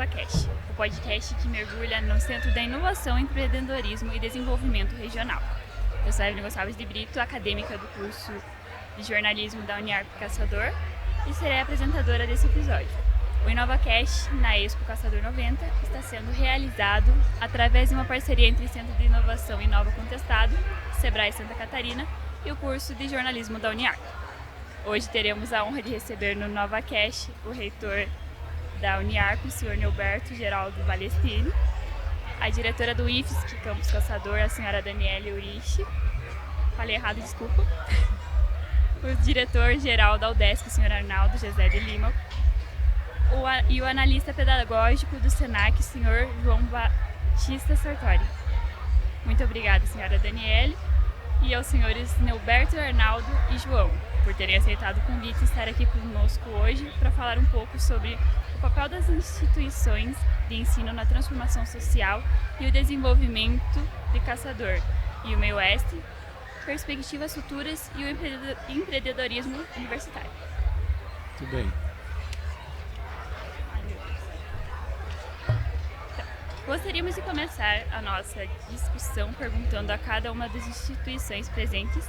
InovaCast, o podcast que mergulha no centro da inovação, empreendedorismo e desenvolvimento regional. Eu sou a Evelyn Gonçalves de Brito, acadêmica do curso de jornalismo da Uniarp Caçador, e serei a apresentadora desse episódio. O InovaCast, na Expo Caçador 90, está sendo realizado através de uma parceria entre o Centro de Inovação Inova Contestado, Sebrae Santa Catarina e o curso de jornalismo da Uniarp. Hoje teremos a honra de receber no InovaCast o reitor da Uniarp, o senhor Neuberto Geraldo Valestini, a diretora do IFSC Campus Caçador, a senhora Daniele Urishi, falei errado, desculpa, o diretor-geral da UDESC, o senhor Arnaldo José de Lima, e o analista pedagógico do SENAC, o senhor João Batista Sartori. Muito obrigada, senhora Daniele, e aos senhores Neuberto, Arnaldo e João, por terem aceitado o convite e estar aqui conosco hoje para falar um pouco sobre o papel das instituições de ensino na transformação social e o desenvolvimento de Caçador e o meio oeste, perspectivas futuras e o empreendedorismo universitário. Muito bem. Gostaríamos de começar a nossa discussão perguntando a cada uma das instituições presentes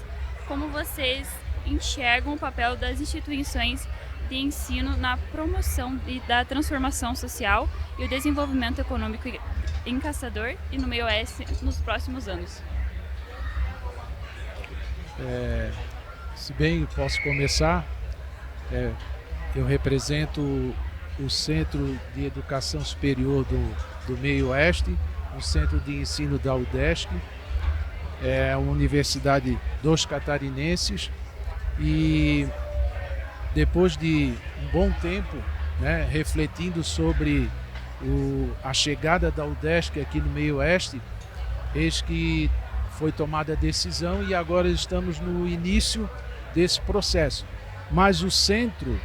como vocês enxergam o papel das instituições de ensino na promoção da transformação social e o desenvolvimento econômico em Caçador e no meio oeste nos próximos anos. Se bem posso começar, eu represento o Centro de Educação Superior do Meio Oeste, o Centro de Ensino da UDESC, é uma universidade dos catarinenses, e depois de um bom tempo, refletindo sobre a chegada da UDESC aqui no Meio Oeste, eis que foi tomada a decisão e agora estamos no início desse processo. Mas o centro,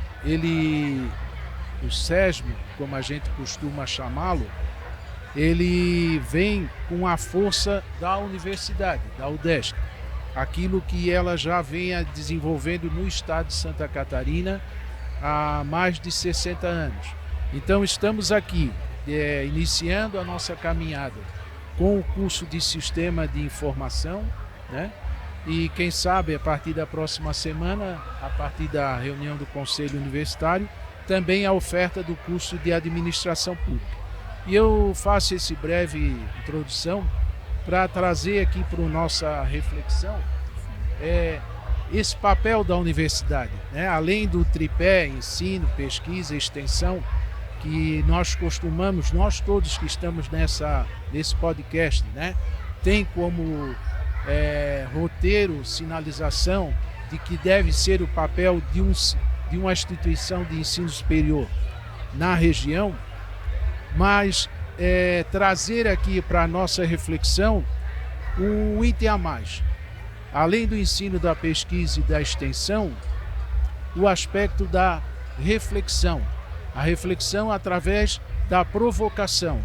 o SESM, como a gente costuma chamá-lo, ele vem com a força da universidade, da UDESC, aquilo que ela já vem desenvolvendo no estado de Santa Catarina há mais de 60 anos. Então estamos aqui iniciando a nossa caminhada com o curso de Sistema de Informação, e quem sabe a partir da próxima semana, a partir da reunião do Conselho Universitário, também a oferta do curso de Administração Pública. E eu faço essa breve introdução para trazer aqui para a nossa reflexão esse papel da universidade, além do tripé ensino, pesquisa e extensão, que nós costumamos, nós todos que estamos nesse podcast, tem como roteiro, sinalização de que deve ser o papel de uma instituição de ensino superior na região, mas trazer aqui para a nossa reflexão um item a mais. Além do ensino da pesquisa e da extensão, o aspecto da reflexão. A reflexão através da provocação.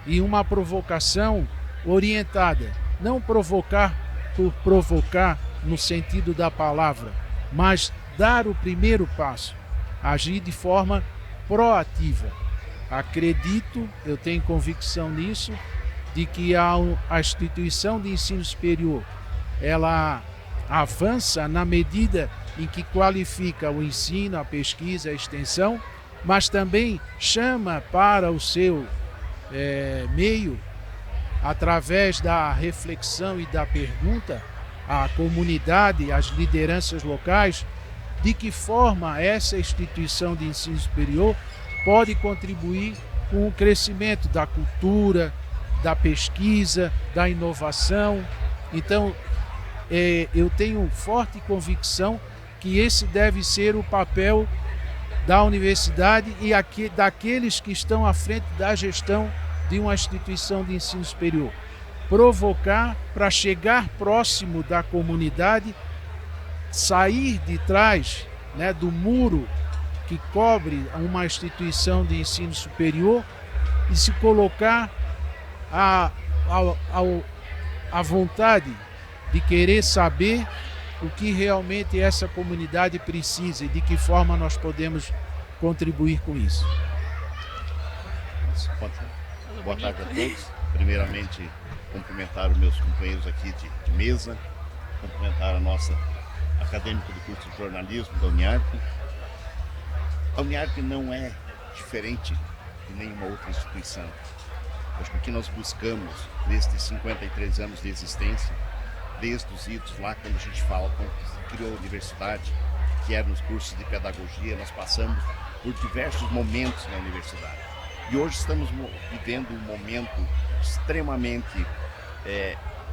E uma provocação orientada. Não provocar por provocar no sentido da palavra, mas dar o primeiro passo. Agir de forma proativa. Acredito, eu tenho convicção nisso, de que a instituição de ensino superior, ela avança na medida em que qualifica o ensino, a pesquisa, a extensão, mas também chama para o seu meio, através da reflexão e da pergunta, a comunidade, as lideranças locais, de que forma essa instituição de ensino superior pode contribuir com o crescimento da cultura, da pesquisa, da inovação. Então, eu tenho forte convicção que esse deve ser o papel da universidade e daqueles que estão à frente da gestão de uma instituição de ensino superior. Provocar para chegar próximo da comunidade, sair de trás do muro que cobre uma instituição de ensino superior e se colocar à vontade de querer saber o que realmente essa comunidade precisa e de que forma nós podemos contribuir com isso. todos. Boa tarde a todos. Primeiramente, cumprimentar os meus companheiros aqui de mesa, cumprimentar a nossa acadêmica do curso de jornalismo da Uniarp. A Uniarp não é diferente de nenhuma outra instituição. Acho que o que nós buscamos nestes 53 anos de existência, desde os idos lá, quando a gente fala, quando se criou a universidade, que era nos cursos de pedagogia, nós passamos por diversos momentos na universidade. E hoje estamos vivendo um momento extremamente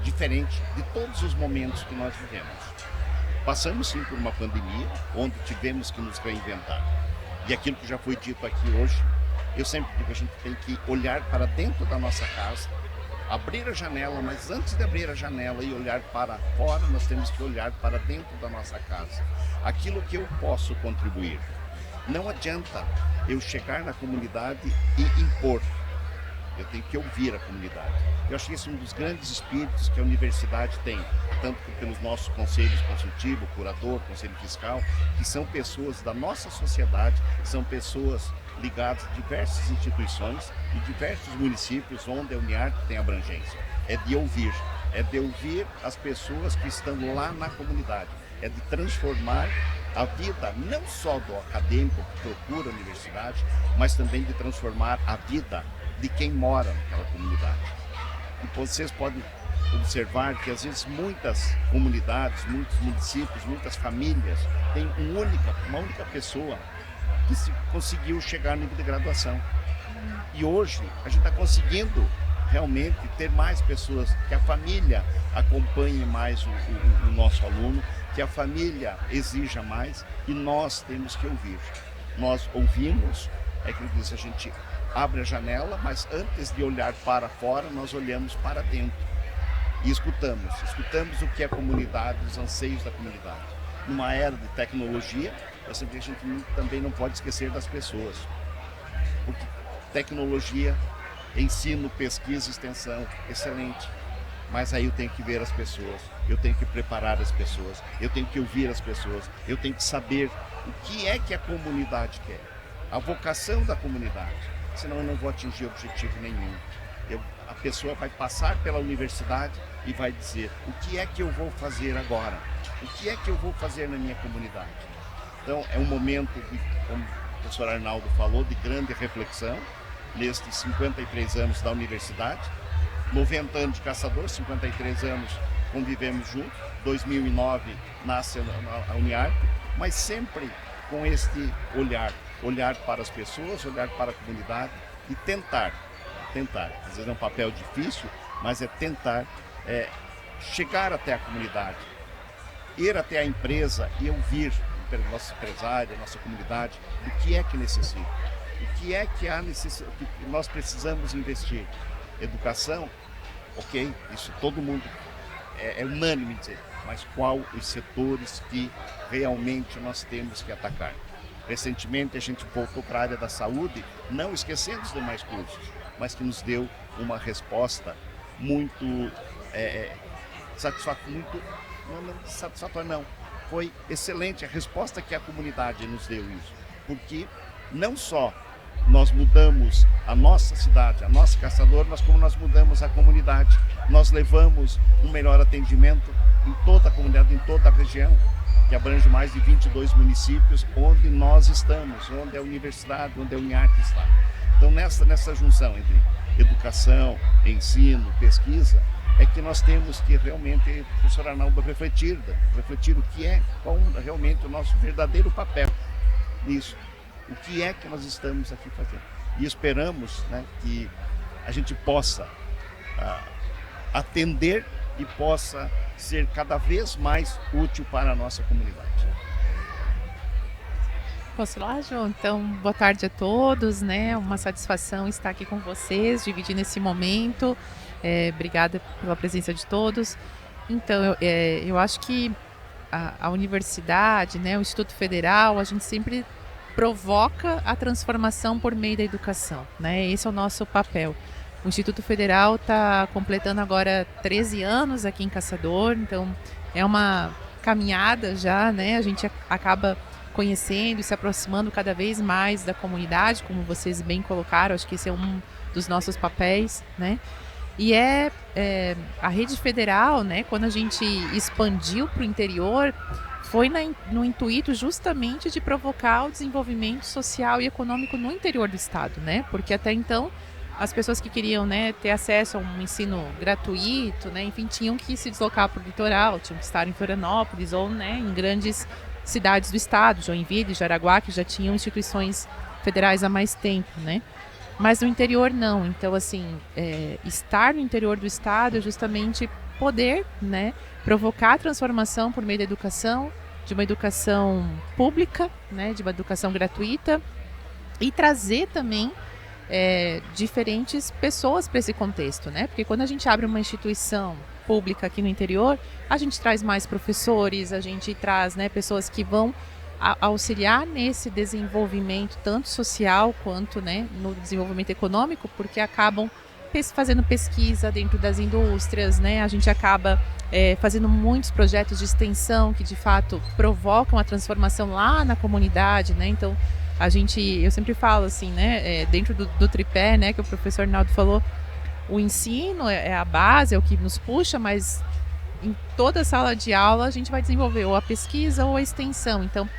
diferente de todos os momentos que nós vivemos. Passamos sim por uma pandemia, onde tivemos que nos reinventar. E aquilo que já foi dito aqui hoje, eu sempre digo que a gente tem que olhar para dentro da nossa casa, abrir a janela, mas antes de abrir a janela e olhar para fora, nós temos que olhar para dentro da nossa casa. Aquilo que eu posso contribuir. Não adianta eu chegar na comunidade e impor. Eu tenho que ouvir a comunidade. Eu acho que esse é um dos grandes espíritos que a universidade tem, tanto pelos nossos conselhos consultivo, curador, conselho fiscal, que são pessoas da nossa sociedade, são pessoas ligadas a diversas instituições e diversos municípios onde a Uniarp tem abrangência. É de ouvir as pessoas que estão lá na comunidade, é de transformar a vida não só do acadêmico que procura a universidade, mas também de transformar a vida de quem mora naquela comunidade. E vocês podem observar que às vezes muitas comunidades, muitos municípios, muitas famílias têm uma única pessoa que conseguiu chegar no nível de graduação. E hoje a gente está conseguindo realmente ter mais pessoas, que a família acompanhe mais o nosso aluno, que a família exija mais, e nós temos que ouvir. Nós ouvimos, é que diz, a gente abre a janela, mas antes de olhar para fora, nós olhamos para dentro e escutamos o que é a comunidade, os anseios da comunidade. Numa era de tecnologia, a gente também não pode esquecer das pessoas, porque tecnologia, ensino, pesquisa, extensão, excelente. Mas aí eu tenho que ver as pessoas, eu tenho que preparar as pessoas, eu tenho que ouvir as pessoas, eu tenho que saber o que é que a comunidade quer, a vocação da comunidade, senão eu não vou atingir objetivo nenhum. A pessoa vai passar pela universidade e vai dizer, o que é que eu vou fazer agora? O que é que eu vou fazer na minha comunidade? Então é um momento, como o professor Arnaldo falou, de grande reflexão, nestes 53 anos da universidade, 90 anos de Caçador, 53 anos convivemos juntos, 2009 nasce a Uniarp, mas sempre com este olhar para as pessoas, olhar para a comunidade e tentar, às vezes é um papel difícil, mas é tentar chegar até a comunidade, ir até a empresa e ouvir o nosso empresário, a nossa comunidade, o que é que necessita, o que é que há necessidade, que nós precisamos investir. Educação, ok, isso todo mundo é unânime dizer, mas qual os setores que realmente nós temos que atacar? Recentemente a gente voltou para a área da saúde, não esquecendo os demais cursos, mas que nos deu uma resposta muito satisfatória, foi excelente a resposta que a comunidade nos deu isso, porque não só nós mudamos a nossa cidade, a nossa Caçador, mas como nós mudamos a comunidade, nós levamos um melhor atendimento em toda a comunidade, em toda a região, que abrange mais de 22 municípios, onde nós estamos, onde a universidade, onde a Uniarp está. Então nessa junção entre educação, ensino, pesquisa, é que nós temos que realmente, o professor Arnaldo, refletir o que é, qual realmente o nosso verdadeiro papel nisso. O que é que nós estamos aqui fazendo? E esperamos, né, que a gente possa atender e possa ser cada vez mais útil para a nossa comunidade. Posso ir lá, João? Então, boa tarde a todos, né? Uma satisfação estar aqui com vocês, dividindo esse momento. Obrigada pela presença de todos. Então, eu acho que a universidade, né, o Instituto Federal, a gente sempre provoca a transformação por meio da educação, né? Esse é o nosso papel. O Instituto Federal está completando agora 13 anos aqui em Caçador, então é uma caminhada já, né? A gente acaba conhecendo e se aproximando cada vez mais da comunidade, como vocês bem colocaram, acho que esse é um dos nossos papéis, né? E a rede federal, né, quando a gente expandiu para o interior, foi no intuito justamente de provocar o desenvolvimento social e econômico no interior do estado, né? Porque até então as pessoas que queriam, né, ter acesso a um ensino gratuito, né, enfim, tinham que se deslocar para o litoral, tinham que estar em Florianópolis ou, né, em grandes cidades do estado, Joinville, Jaraguá, que já tinham instituições federais há mais tempo, né? Mas no interior não. Então, assim, estar no interior do estado é justamente poder, né, provocar a transformação por meio da educação, de uma educação pública, né, de uma educação gratuita, e trazer também diferentes pessoas para esse contexto, né? Porque quando a gente abre uma instituição pública aqui no interior, a gente traz mais professores, a gente traz, né, pessoas que vão auxiliar nesse desenvolvimento tanto social quanto, né, no desenvolvimento econômico, porque acabam fazendo pesquisa dentro das indústrias, né? A gente acaba fazendo muitos projetos de extensão que de fato provocam a transformação lá na comunidade, né? Então eu sempre falo assim, né, dentro do tripé, né, que o professor Naldo falou, o ensino é a base, é o que nos puxa, mas em toda sala de aula a gente vai desenvolver ou a pesquisa ou a extensão. Então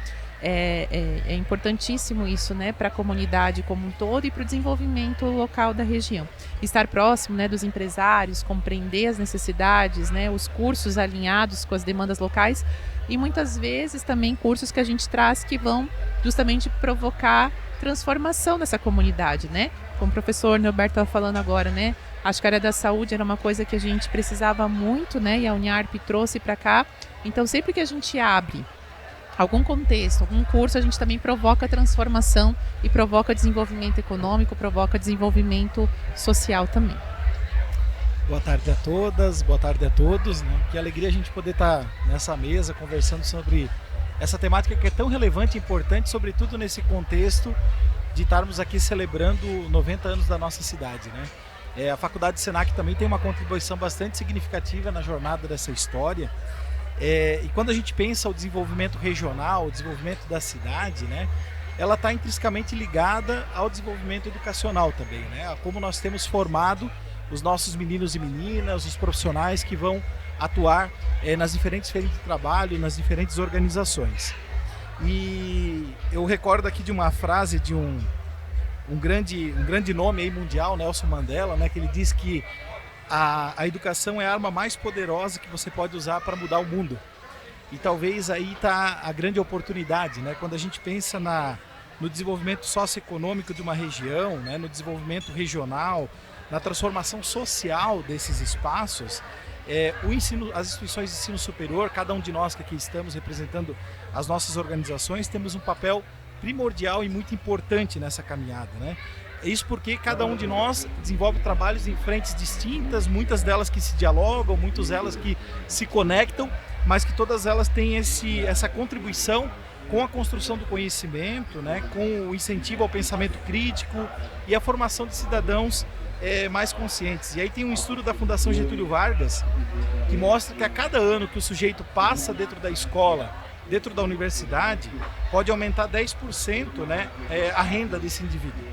é importantíssimo isso, né, para a comunidade como um todo e para o desenvolvimento local da região. Estar próximo, né, dos empresários, compreender as necessidades, né, os cursos alinhados com as demandas locais e muitas vezes também cursos que a gente traz que vão justamente provocar transformação nessa comunidade, né? Como o professor Norberto estava falando agora, né? Acho que a área da saúde era uma coisa que a gente precisava muito, né? E a Uniarp trouxe para cá. Então, sempre que a gente abre algum contexto, algum curso, a gente também provoca transformação e provoca desenvolvimento econômico, provoca desenvolvimento social também. Boa tarde a todas, boa tarde a todos, né? Que alegria a gente poder estar nessa mesa conversando sobre essa temática que é tão relevante e importante, sobretudo nesse contexto de estarmos aqui celebrando 90 anos da nossa cidade, né? A Faculdade Senac também tem uma contribuição bastante significativa na jornada dessa história. E quando a gente pensa o desenvolvimento regional, o desenvolvimento da cidade, né, ela está intrinsecamente ligada ao desenvolvimento educacional também, né? A como nós temos formado os nossos meninos e meninas, os profissionais que vão atuar nas diferentes frentes de trabalho, nas diferentes organizações. E eu recordo aqui de uma frase de um grande nome aí mundial, Nelson Mandela, né, que ele diz que a educação é a arma mais poderosa que você pode usar para mudar o mundo. E talvez aí está a grande oportunidade, né? Quando a gente pensa no desenvolvimento socioeconômico de uma região, né, no desenvolvimento regional, na transformação social desses espaços, o ensino, as instituições de ensino superior, cada um de nós que aqui estamos representando as nossas organizações, temos um papel primordial e muito importante nessa caminhada, né? Isso porque cada um de nós desenvolve trabalhos em frentes distintas, muitas delas que se dialogam, muitas delas que se conectam, mas que todas elas têm essa contribuição com a construção do conhecimento, né, com o incentivo ao pensamento crítico e a formação de cidadãos mais conscientes. E aí tem um estudo da Fundação Getúlio Vargas que mostra que a cada ano que o sujeito passa dentro da escola, dentro da universidade, pode aumentar 10%, né, a renda desse indivíduo.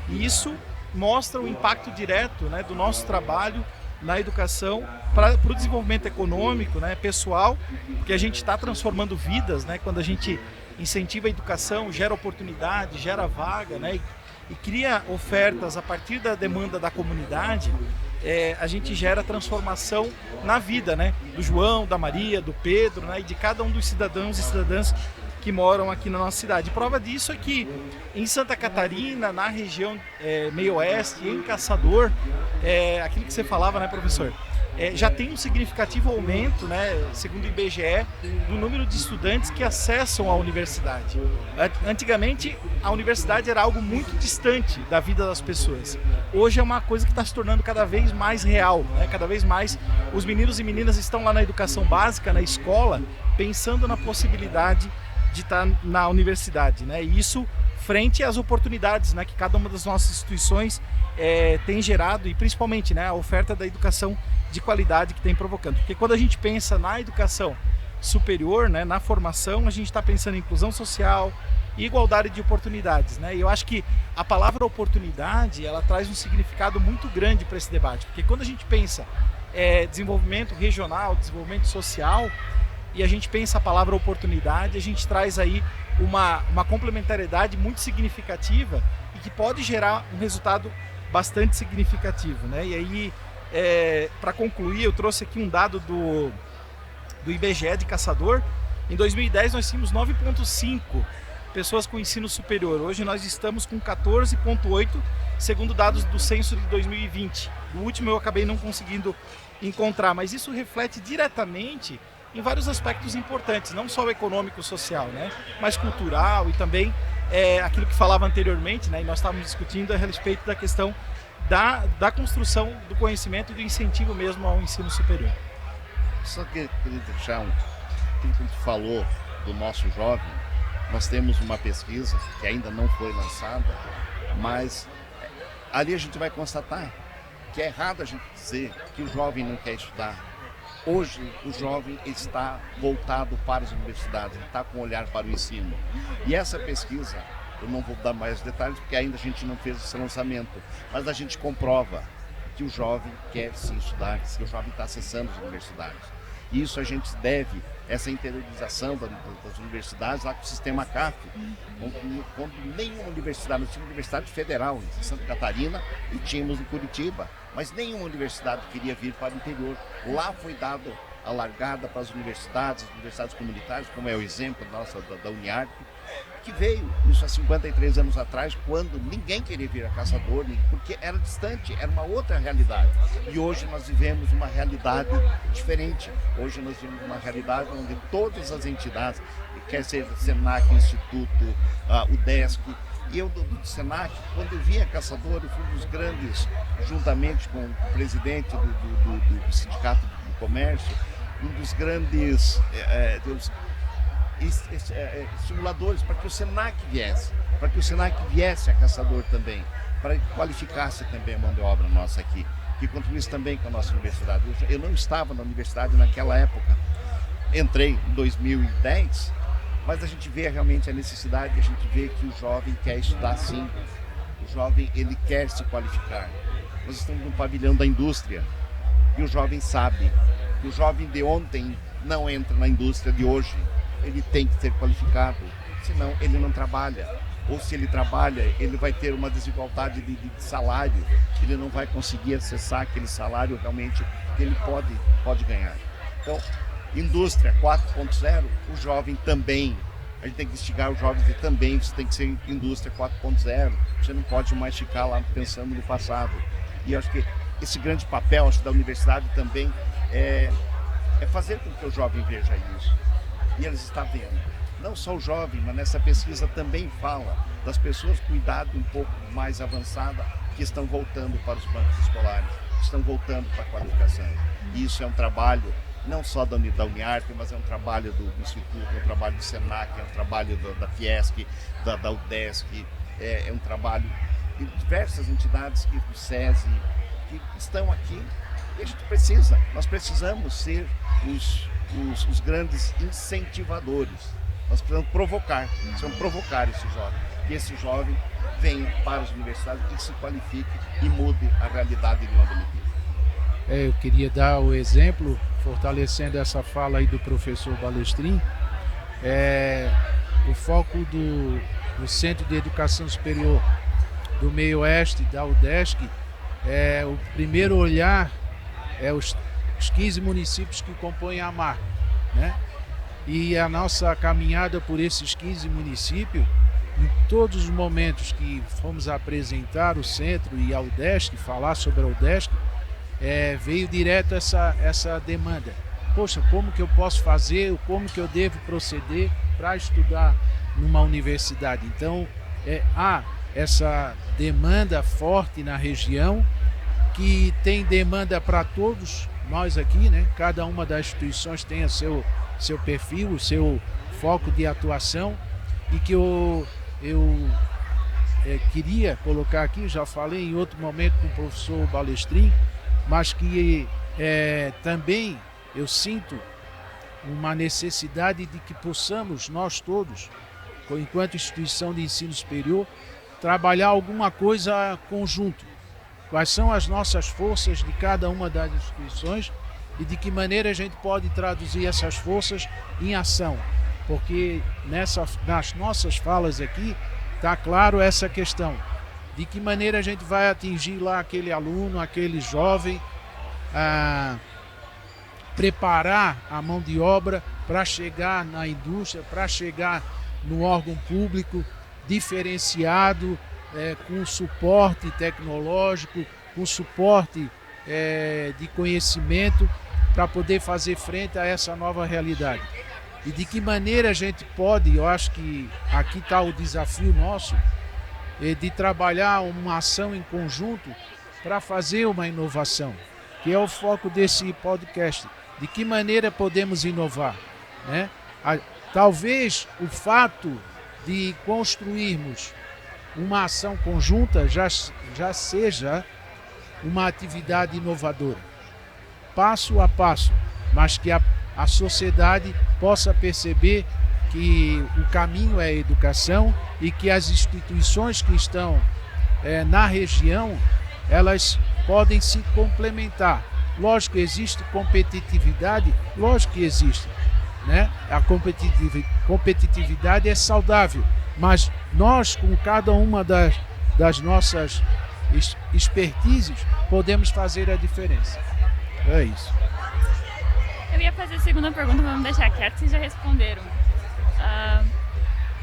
E isso mostra o impacto direto, né, do nosso trabalho na educação para o desenvolvimento econômico, né, pessoal, porque a gente está transformando vidas, né, quando a gente incentiva a educação, gera oportunidade, gera vaga, né, e cria ofertas a partir da demanda da comunidade, a gente gera transformação na vida, né, do João, da Maria, do Pedro, né, e de cada um dos cidadãos e cidadãs que moram aqui na nossa cidade. Prova disso é que em Santa Catarina, na região meio oeste, em Caçador, aquilo que você falava, né, professor? Já tem um significativo aumento, né, segundo o IBGE, do número de estudantes que acessam a universidade. Antigamente, a universidade era algo muito distante da vida das pessoas. Hoje é uma coisa que está se tornando cada vez mais real, né? Cada vez mais os meninos e meninas estão lá na educação básica, na escola, pensando na possibilidade de estar na universidade, né? E isso frente às oportunidades, né, que cada uma das nossas instituições tem gerado, e principalmente, né, a oferta da educação de qualidade que tem provocando. Porque quando a gente pensa na educação superior, né, na formação, a gente está pensando em inclusão social e igualdade de oportunidades, né? E eu acho que a palavra oportunidade, ela traz um significado muito grande para esse debate, porque quando a gente pensa desenvolvimento regional, desenvolvimento social, e a gente pensa a palavra oportunidade, a gente traz aí uma complementariedade muito significativa e que pode gerar um resultado bastante significativo, né? E aí, para concluir, eu trouxe aqui um dado do IBGE de Caçador. Em 2010 nós tínhamos 9,5 pessoas com ensino superior. Hoje nós estamos com 14,8, segundo dados do censo de 2020. O último eu acabei não conseguindo encontrar, mas isso reflete diretamente em vários aspectos importantes, não só o econômico, social, né, mas cultural e também aquilo que falava anteriormente, né, e nós estávamos discutindo a respeito da questão da construção do conhecimento e do incentivo mesmo ao ensino superior. Só que queria deixar aquilo que a gente falou do nosso jovem. Nós temos uma pesquisa que ainda não foi lançada, mas ali a gente vai constatar que é errado a gente dizer que o jovem não quer estudar. Hoje o jovem está voltado para as universidades, ele está com um olhar para o ensino. E essa pesquisa, eu não vou dar mais detalhes porque ainda a gente não fez esse lançamento, mas a gente comprova que o jovem quer sim estudar, que o jovem está acessando as universidades. E isso a gente deve, essa interiorização das universidades lá com o sistema CAF, quando nenhuma universidade, nós tínhamos universidade federal em Santa Catarina e tínhamos em Curitiba, mas nenhuma universidade queria vir para o interior. Lá foi dado a largada para as universidades comunitárias, como é o exemplo da Uniarp, que veio isso há 53 anos atrás, quando ninguém queria vir a Caçador, porque era distante, era uma outra realidade. E hoje nós vivemos uma realidade diferente. Hoje nós vivemos uma realidade onde todas as entidades, quer seja o SENAC, o Instituto, o DESC, e eu do SENAC, quando eu vim a Caçador, eu fui um dos grandes, juntamente com o presidente do Sindicato do Comércio, um dos grandes estimuladores para que o SENAC viesse a Caçador também, para que qualificasse também a mão de obra nossa aqui, que contribuísse também com a nossa universidade. Eu não estava na universidade naquela época, entrei em 2010, mas a gente vê realmente a necessidade, a gente vê que o jovem quer estudar sim, o jovem ele quer se qualificar. Nós estamos no pavilhão da indústria e o jovem sabe que o jovem de ontem não entra na indústria de hoje. Ele tem que ser qualificado, senão ele não trabalha. Ou se ele trabalha, ele vai ter uma desigualdade de salário, ele não vai conseguir acessar aquele salário realmente que ele pode ganhar. Então, indústria 4.0, o jovem também, a gente tem que instigar os jovens e também você tem que ser indústria 4.0, você não pode mais ficar lá pensando no passado. E acho que esse grande papel da universidade também é fazer com que o jovem veja isso. E eles estão vendo. Não só o jovem, mas nessa pesquisa também fala das pessoas com idade um pouco mais avançada que estão voltando para os bancos escolares, estão voltando para a qualificação. E isso é um trabalho não só da Uniarp, mas é um trabalho do Instituto, é um trabalho do SENAC, é um trabalho da Fiesc, da UDESC, é um trabalho de diversas entidades, do SESI, que estão aqui. E a gente nós precisamos ser os grandes incentivadores. Nós precisamos provocar esse jovem, que esse jovem venha para as universidades e se qualifique e mude a realidade de onde ele vive. Eu queria dar o exemplo, fortalecendo essa fala aí do professor Balestrin, o foco do Centro de Educação Superior do Meio Oeste, da UDESC, o primeiro olhar os 15 municípios que compõem a marca, né? E a nossa caminhada por esses 15 municípios, em todos os momentos que fomos apresentar o centro e a UDESC, falar sobre a UDESC, veio direto essa demanda. Poxa, como que eu posso fazer, como que eu devo proceder para estudar numa universidade? Então, há essa demanda forte na região, que tem demanda para todos nós aqui, né? Cada uma das instituições tem o seu perfil, o seu foco de atuação, e que eu queria colocar aqui, já falei em outro momento com o professor Balestrin, mas que também eu sinto uma necessidade de que possamos, nós todos, enquanto instituição de ensino superior, trabalhar alguma coisa conjunto. Quais são as nossas forças de cada uma das instituições e de que maneira a gente pode traduzir essas forças em ação. Porque nas nossas falas aqui está claro essa questão. De que maneira a gente vai atingir lá aquele aluno, aquele jovem, preparar a mão de obra para chegar na indústria, para chegar no órgão público diferenciado, com suporte tecnológico, com suporte de conhecimento para poder fazer frente a essa nova realidade. E de que maneira a gente pode, eu acho que aqui está o desafio nosso, de trabalhar uma ação em conjunto para fazer uma inovação, que é o foco desse podcast. De que maneira podemos inovar, né? Talvez o fato de construirmos uma ação conjunta já seja uma atividade inovadora, passo a passo, mas que a sociedade possa perceber que o caminho é a educação e que as instituições que estão na região, elas podem se complementar. Lógico que existe competitividade, lógico que existe, né? A competitividade é saudável, mas nós, com cada uma das nossas expertises, podemos fazer a diferença. É isso. Eu ia fazer a segunda pergunta, mas vamos deixar quieto, vocês já responderam.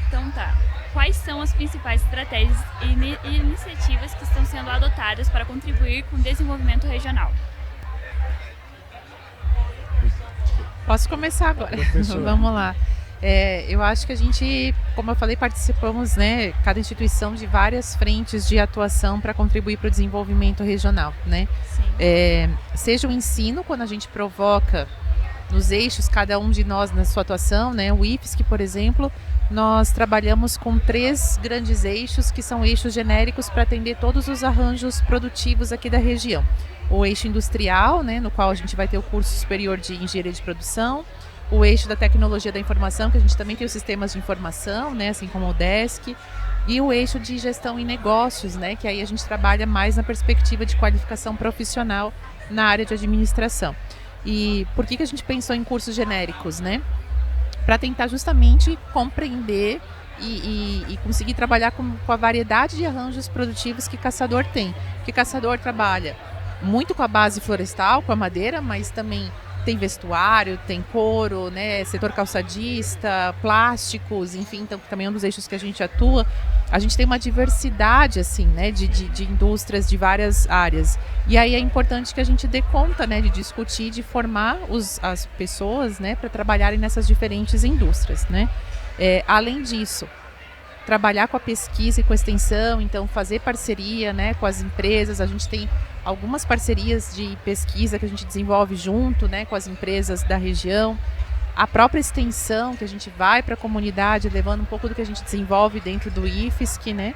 Então tá. Quais são as principais estratégias e iniciativas que estão sendo adotadas para contribuir com o desenvolvimento regional? Posso começar agora? Vamos lá. Eu acho que a gente, como eu falei, participamos, né, cada instituição de várias frentes de atuação para contribuir para o desenvolvimento regional, né? Seja o ensino, quando a gente provoca nos eixos, cada um de nós na sua atuação, né? O IFSC, por exemplo, nós trabalhamos com 3 grandes eixos, que são eixos genéricos para atender todos os arranjos produtivos aqui da região. O eixo industrial, né, no qual a gente vai ter o curso superior de engenharia de produção, o eixo da tecnologia da informação, que a gente também tem os sistemas de informação, né, assim como o DESC, e o eixo de gestão em negócios, né, que aí a gente trabalha mais na perspectiva de qualificação profissional na área de administração. E por que a gente pensou em cursos genéricos, né? Para tentar justamente compreender e conseguir trabalhar com a variedade de arranjos produtivos que caçador tem. Porque caçador trabalha muito com a base florestal, com a madeira, mas também tem vestuário, tem couro, né, setor calçadista, plásticos, enfim, então também é um dos eixos que a gente atua. A gente tem uma diversidade, assim, né, de indústrias de várias áreas. E aí é importante que a gente dê conta, né, de discutir, de formar as pessoas, né, para trabalharem nessas diferentes indústrias, né. Além disso, trabalhar com a pesquisa e com a extensão, então fazer parceria, né, com as empresas. A gente tem algumas parcerias de pesquisa que a gente desenvolve junto, né, com as empresas da região. A própria extensão, que a gente vai para a comunidade, levando um pouco do que a gente desenvolve dentro do IFSC, né?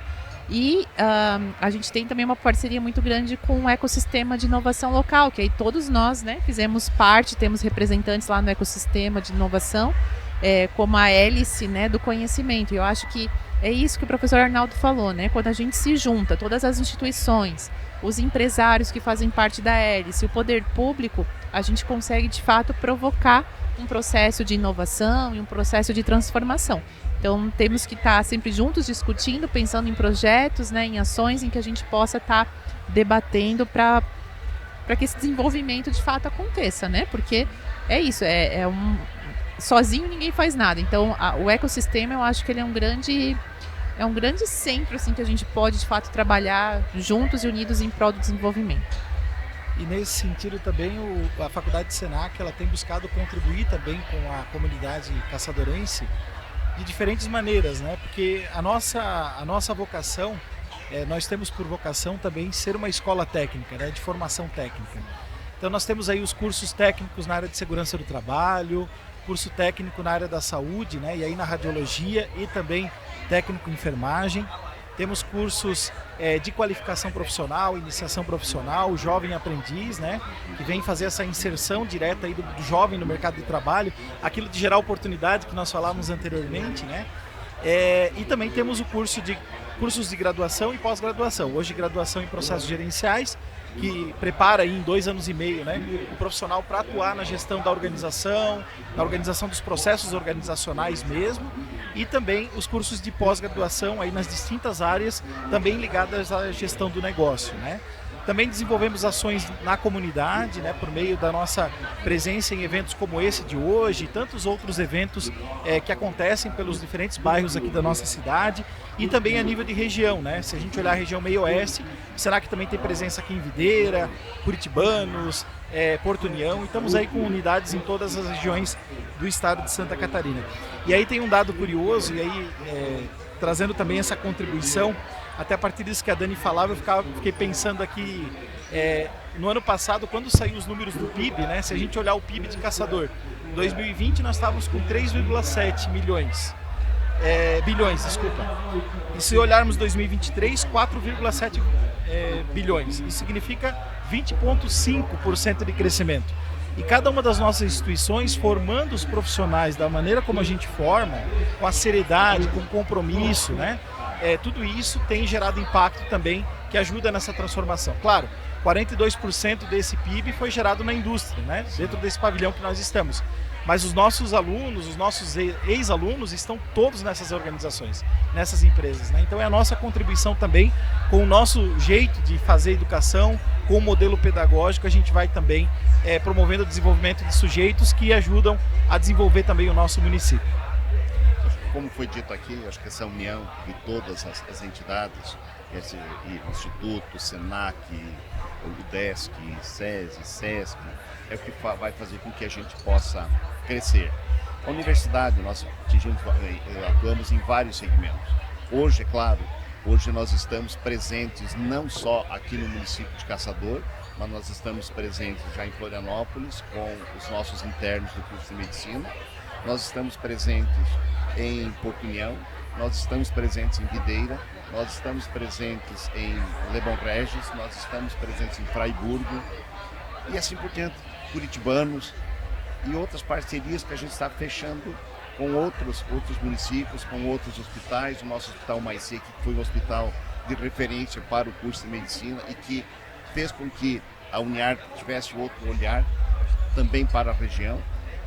E a gente tem também uma parceria muito grande com o ecossistema de inovação local, que aí todos nós, né, fizemos parte, temos representantes lá no ecossistema de inovação, como a hélice, né, do conhecimento. E eu acho que é isso que o professor Arnaldo falou, né? Quando a gente se junta, todas as instituições, os empresários que fazem parte da hélice, o poder público, a gente consegue de fato provocar um processo de inovação e um processo de transformação. Então temos que estar sempre juntos, discutindo, pensando em projetos, né, em ações em que a gente possa estar debatendo para que esse desenvolvimento de fato aconteça, né? Porque é isso, sozinho ninguém faz nada. Então o ecossistema, eu acho que ele é um grande centro, assim, que a gente pode de fato trabalhar juntos e unidos em prol do desenvolvimento. E nesse sentido também a Faculdade de Senac, ela tem buscado contribuir também com a comunidade caçadorense de diferentes maneiras, né? Porque a nossa vocação, nós temos por vocação também ser uma escola técnica, né, de formação técnica. Então nós temos aí os cursos técnicos na área de segurança do trabalho, curso técnico na área da saúde, né, e aí na radiologia, e também técnico em enfermagem. temos cursos de qualificação profissional, iniciação profissional, jovem aprendiz, né, que vem fazer essa inserção direta aí do jovem no mercado de trabalho, aquilo de gerar oportunidade que nós falávamos anteriormente, né. E também temos o cursos de graduação e pós-graduação. Hoje, graduação em processos gerenciais, que prepara aí em 2 anos e meio, né, o profissional para atuar na gestão da organização dos processos organizacionais mesmo, e também os cursos de pós-graduação aí nas distintas áreas, também ligadas à gestão do negócio, né. Também desenvolvemos ações na comunidade, né, por meio da nossa presença em eventos como esse de hoje e tantos outros eventos que acontecem pelos diferentes bairros aqui da nossa cidade e também a nível de região, né? Se a gente olhar a região meio-oeste, o Senac também tem presença aqui em Videira, Curitibanos, Porto União, e estamos aí com unidades em todas as regiões do estado de Santa Catarina. E aí tem um dado curioso, e aí trazendo também essa contribuição, até a partir disso que a Dani falava, eu fiquei pensando aqui, no ano passado, quando saiu os números do PIB, né, se a gente olhar o PIB de Caçador, em 2020 nós estávamos com 3,7 bilhões, desculpa. E se olharmos 2023, 4,7 bilhões. Isso significa 20,5% de crescimento. E cada uma das nossas instituições, formando os profissionais da maneira como a gente forma, com a seriedade, com o compromisso, né? Tudo isso tem gerado impacto também que ajuda nessa transformação. Claro, 42% desse PIB foi gerado na indústria, né? Dentro desse pavilhão que nós estamos. Mas os nossos alunos, os nossos ex-alunos estão todos nessas organizações, nessas empresas, né? Então é a nossa contribuição também, com o nosso jeito de fazer educação, com o modelo pedagógico, a gente vai também promovendo o desenvolvimento de sujeitos que ajudam a desenvolver também o nosso município. Como foi dito aqui, acho que essa união de todas as entidades, esse Instituto, Senac, o UDESC, SESI, SESC, é o que vai fazer com que a gente possa crescer. A universidade, nós atuamos em vários segmentos. Hoje, é claro, hoje nós estamos presentes não só aqui no município de Caçador, mas nós estamos presentes já em Florianópolis com os nossos internos do curso de medicina. Nós estamos presentes em Porto União, nós estamos presentes em Videira, nós estamos presentes em Lebon Regis, nós estamos presentes em Fraiburgo e assim por diante, Curitibanos e outras parcerias que a gente está fechando com outros municípios, com outros hospitais. O nosso Hospital Maicê, que foi um hospital de referência para o curso de medicina e que fez com que a Uniarp tivesse outro olhar também para a região,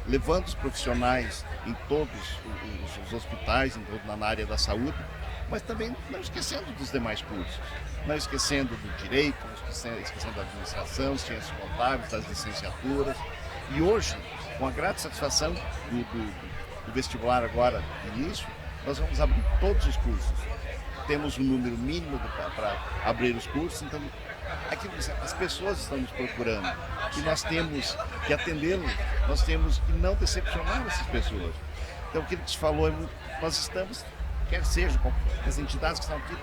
levando os profissionais em todos os hospitais, na área da saúde, mas também não esquecendo dos demais cursos, não esquecendo do direito, não esquecendo da administração, ciências contábeis, das licenciaturas. E hoje, com a grande satisfação do vestibular agora de início, nós vamos abrir todos os cursos. Temos um número mínimo para abrir os cursos, então aquilo que as pessoas estão nos procurando e nós temos que atendê-los, nós temos que não decepcionar essas pessoas. Então, o que ele te falou, nós estamos, quer seja as entidades que estão aqui,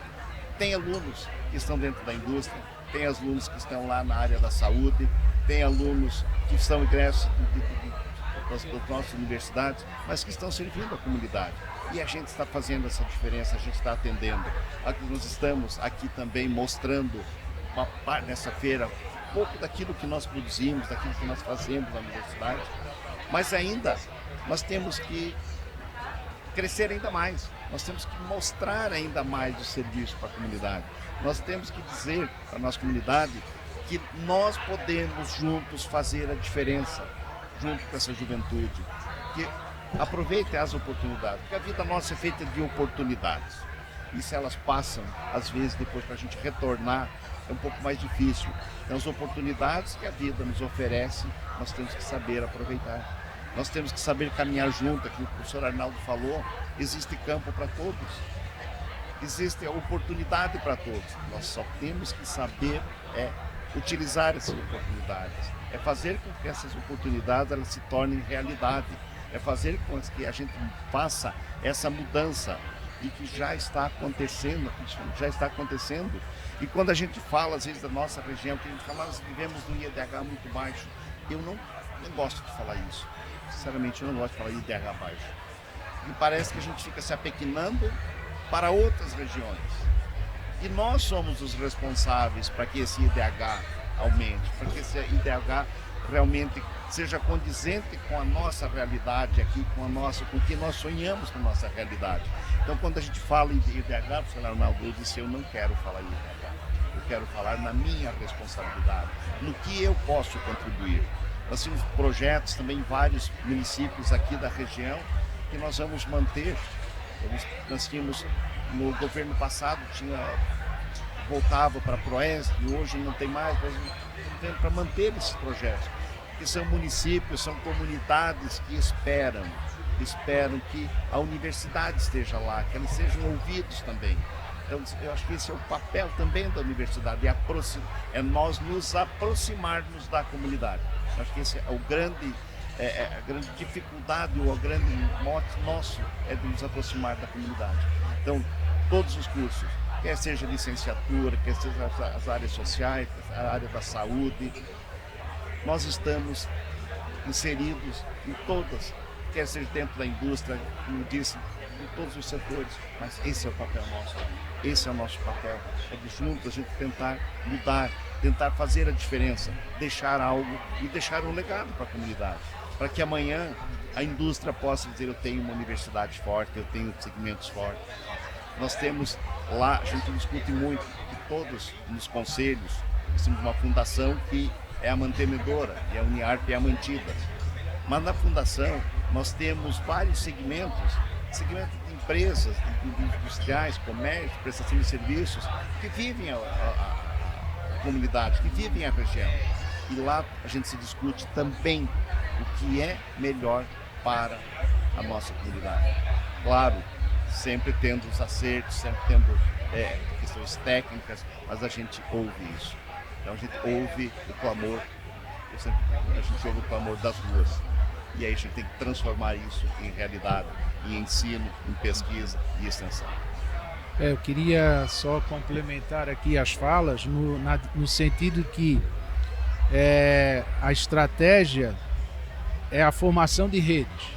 tem alunos que estão dentro da indústria, tem alunos que estão lá na área da saúde, tem alunos que são ingressos das nossas universidades, mas que estão servindo a comunidade. E a gente está fazendo essa diferença, a gente está atendendo. Nós estamos aqui também mostrando nessa feira um pouco daquilo que nós produzimos, daquilo que nós fazemos na universidade, mas ainda nós temos que crescer ainda mais, nós temos que mostrar ainda mais o serviço para a comunidade, nós temos que dizer para a nossa comunidade que nós podemos juntos fazer a diferença, junto com essa juventude, que aproveite as oportunidades, porque a vida nossa é feita de oportunidades, e se elas passam, às vezes, depois para a gente retornar, é um pouco mais difícil. Então, as oportunidades que a vida nos oferece, nós temos que saber aproveitar. Nós temos que saber caminhar junto, aquilo que o professor Arnaldo falou, existe campo para todos, existe oportunidade para todos. Nós só temos que saber utilizar essas oportunidades, é fazer com que essas oportunidades elas se tornem realidade, é fazer com que a gente faça essa mudança e que já está acontecendo, E quando a gente fala, às vezes, da nossa região, que a gente fala, nós vivemos num IDH muito baixo, eu não gosto de falar isso. Sinceramente, eu não gosto de falar IDH baixo. Me parece que a gente fica se apequenando para outras regiões. E nós somos os responsáveis para que esse IDH aumente, para que esse IDH realmente seja condizente com a nossa realidade aqui, com o que nós sonhamos com a nossa realidade. Então, quando a gente fala em IDH, professor Arnaldo, eu disse, eu não quero falar em IDH, eu quero falar na minha responsabilidade, no que eu posso contribuir. Nós temos projetos também em vários municípios aqui da região que nós vamos manter. Nós tínhamos, no governo passado, voltava para a Proesc, e hoje não tem mais, mas estamos para manter esses projetos. Que são municípios, são comunidades que esperam que a universidade esteja lá, que eles sejam ouvidos também. Então, eu acho que esse é o papel também da universidade, é nós nos aproximarmos da comunidade. Eu acho que esse é a grande dificuldade, ou o grande mote nosso é de nos aproximar da comunidade. Então, todos os cursos, quer seja licenciatura, quer seja as áreas sociais, a área da saúde, nós estamos inseridos em todas, quer seja dentro da indústria, como disse, em todos os setores, mas esse é o papel nosso, esse é o nosso papel, é de juntos a gente tentar mudar, tentar fazer a diferença, deixar algo e deixar um legado para a comunidade, para que amanhã a indústria possa dizer, eu tenho uma universidade forte, eu tenho segmentos fortes. Nós temos lá, a gente discute muito, que todos nos conselhos, nós temos uma fundação que é a mantenedora, e a Uniarp é a mantida. Mas na fundação nós temos vários segmentos de empresas, de industriais, comércio, prestação de serviços, que vivem a comunidade, que vivem a região. E lá a gente se discute também o que é melhor para a nossa comunidade. Claro, sempre tendo os acertos, sempre tendo questões técnicas, mas a gente ouve isso. Então a gente ouve o clamor, a gente ouve o clamor das ruas. E aí a gente tem que transformar isso em realidade, em ensino, em pesquisa e extensão. Eu queria só complementar aqui as falas no sentido que a estratégia é a formação de redes.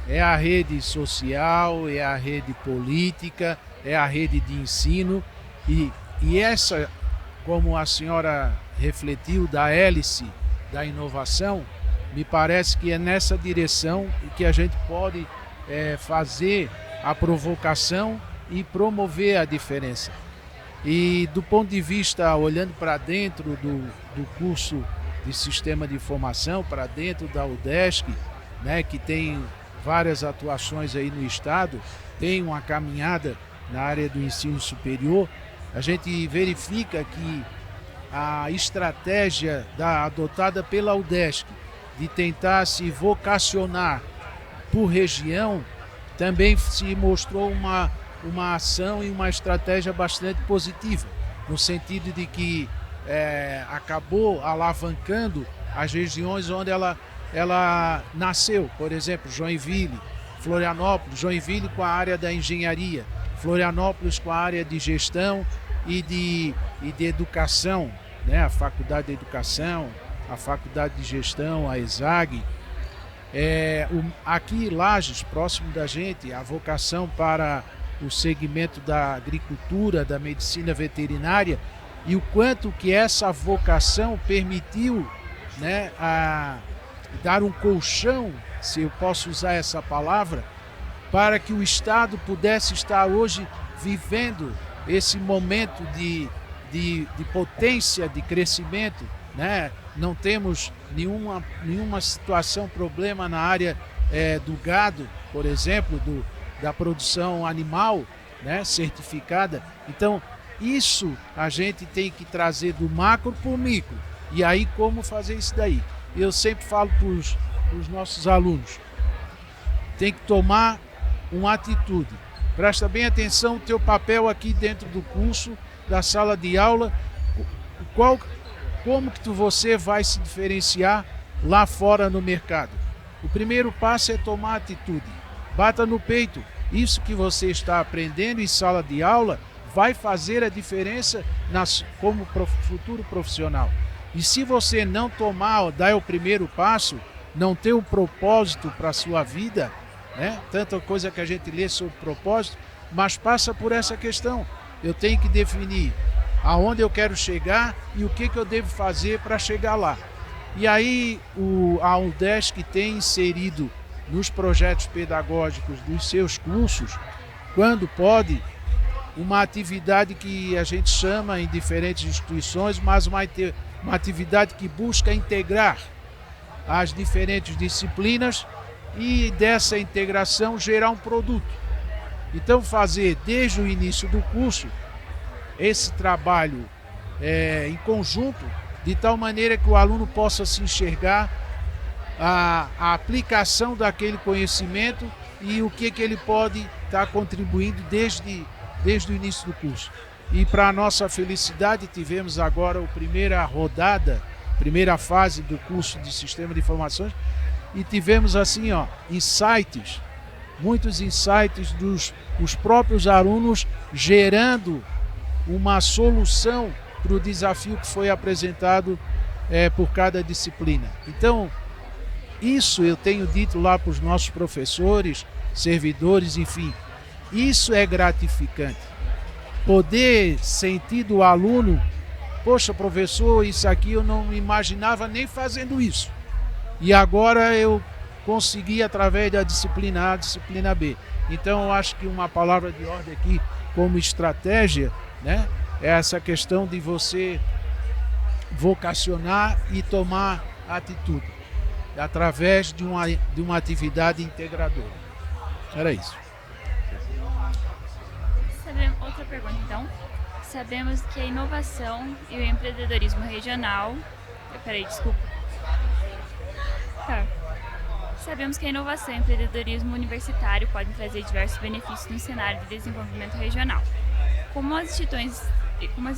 É a rede social, é a rede política, é a rede de ensino e essa, como a senhora refletiu, da hélice da inovação, me parece que é nessa direção que a gente pode fazer a provocação e promover a diferença. E do ponto de vista, olhando para dentro do curso de Sistema de Informação, para dentro da UDESC, né, que tem várias atuações aí no estado, tem uma caminhada na área do ensino superior, a gente verifica que a estratégia adotada pela UDESC de tentar se vocacionar por região também se mostrou uma ação e uma estratégia bastante positiva, no sentido de que acabou alavancando as regiões onde ela nasceu, por exemplo, Joinville, Florianópolis, Joinville com a área da engenharia, Florianópolis com a área de gestão e de educação, né? A Faculdade de Educação, a Faculdade de Gestão, a ESAG. Aqui em Lages, próximo da gente, a vocação para o segmento da agricultura, da medicina veterinária, e o quanto que essa vocação permitiu, né, dar um colchão, se eu posso usar essa palavra, para que o Estado pudesse estar hoje vivendo esse momento de potência, de crescimento, né? Não temos nenhuma situação, problema na área do gado, por exemplo, da produção animal, né, certificada. Então, isso a gente tem que trazer do macro para o micro. E aí, como fazer isso daí? Eu sempre falo para os nossos alunos, tem que tomar uma atitude. Presta bem atenção no teu papel aqui dentro do curso, da sala de aula, como que você vai se diferenciar lá fora no mercado. O primeiro passo é tomar atitude. Bata no peito. Isso que você está aprendendo em sala de aula vai fazer a diferença como futuro profissional. E se você não dar o primeiro passo, não ter um propósito para a sua vida, né? Tanta coisa que a gente lê sobre propósito, mas passa por essa questão. eu tenho que definir aonde eu quero chegar e o que eu devo fazer para chegar lá. E aí a UDESC tem inserido nos projetos pedagógicos dos seus cursos, quando pode, uma atividade que a gente chama em diferentes instituições, mas uma atividade que busca integrar as diferentes disciplinas e dessa integração gerar um produto. Então fazer desde o início do curso esse trabalho em conjunto, de tal maneira que o aluno possa se enxergar a aplicação daquele conhecimento e o que ele pode estar contribuindo desde o início do curso. E para a nossa felicidade, tivemos agora a primeira fase do curso de Sistema de Informações, e tivemos assim, insights, muitos insights dos próprios alunos gerando uma solução para o desafio que foi apresentado por cada disciplina. Então, isso eu tenho dito lá para os nossos professores, servidores, enfim, isso é gratificante. Poder sentir do aluno, poxa, professor, isso aqui eu não me imaginava nem fazendo isso. E agora eu consegui através da disciplina A, disciplina B. Então eu acho que uma palavra de ordem aqui como estratégia, né, é essa questão de você vocacionar e tomar atitude através de uma atividade integradora. Era isso. Outra pergunta, então. Sabemos que a inovação e o empreendedorismo regional... Sabemos que a inovação e o empreendedorismo universitário podem trazer diversos benefícios no cenário de desenvolvimento regional. Como as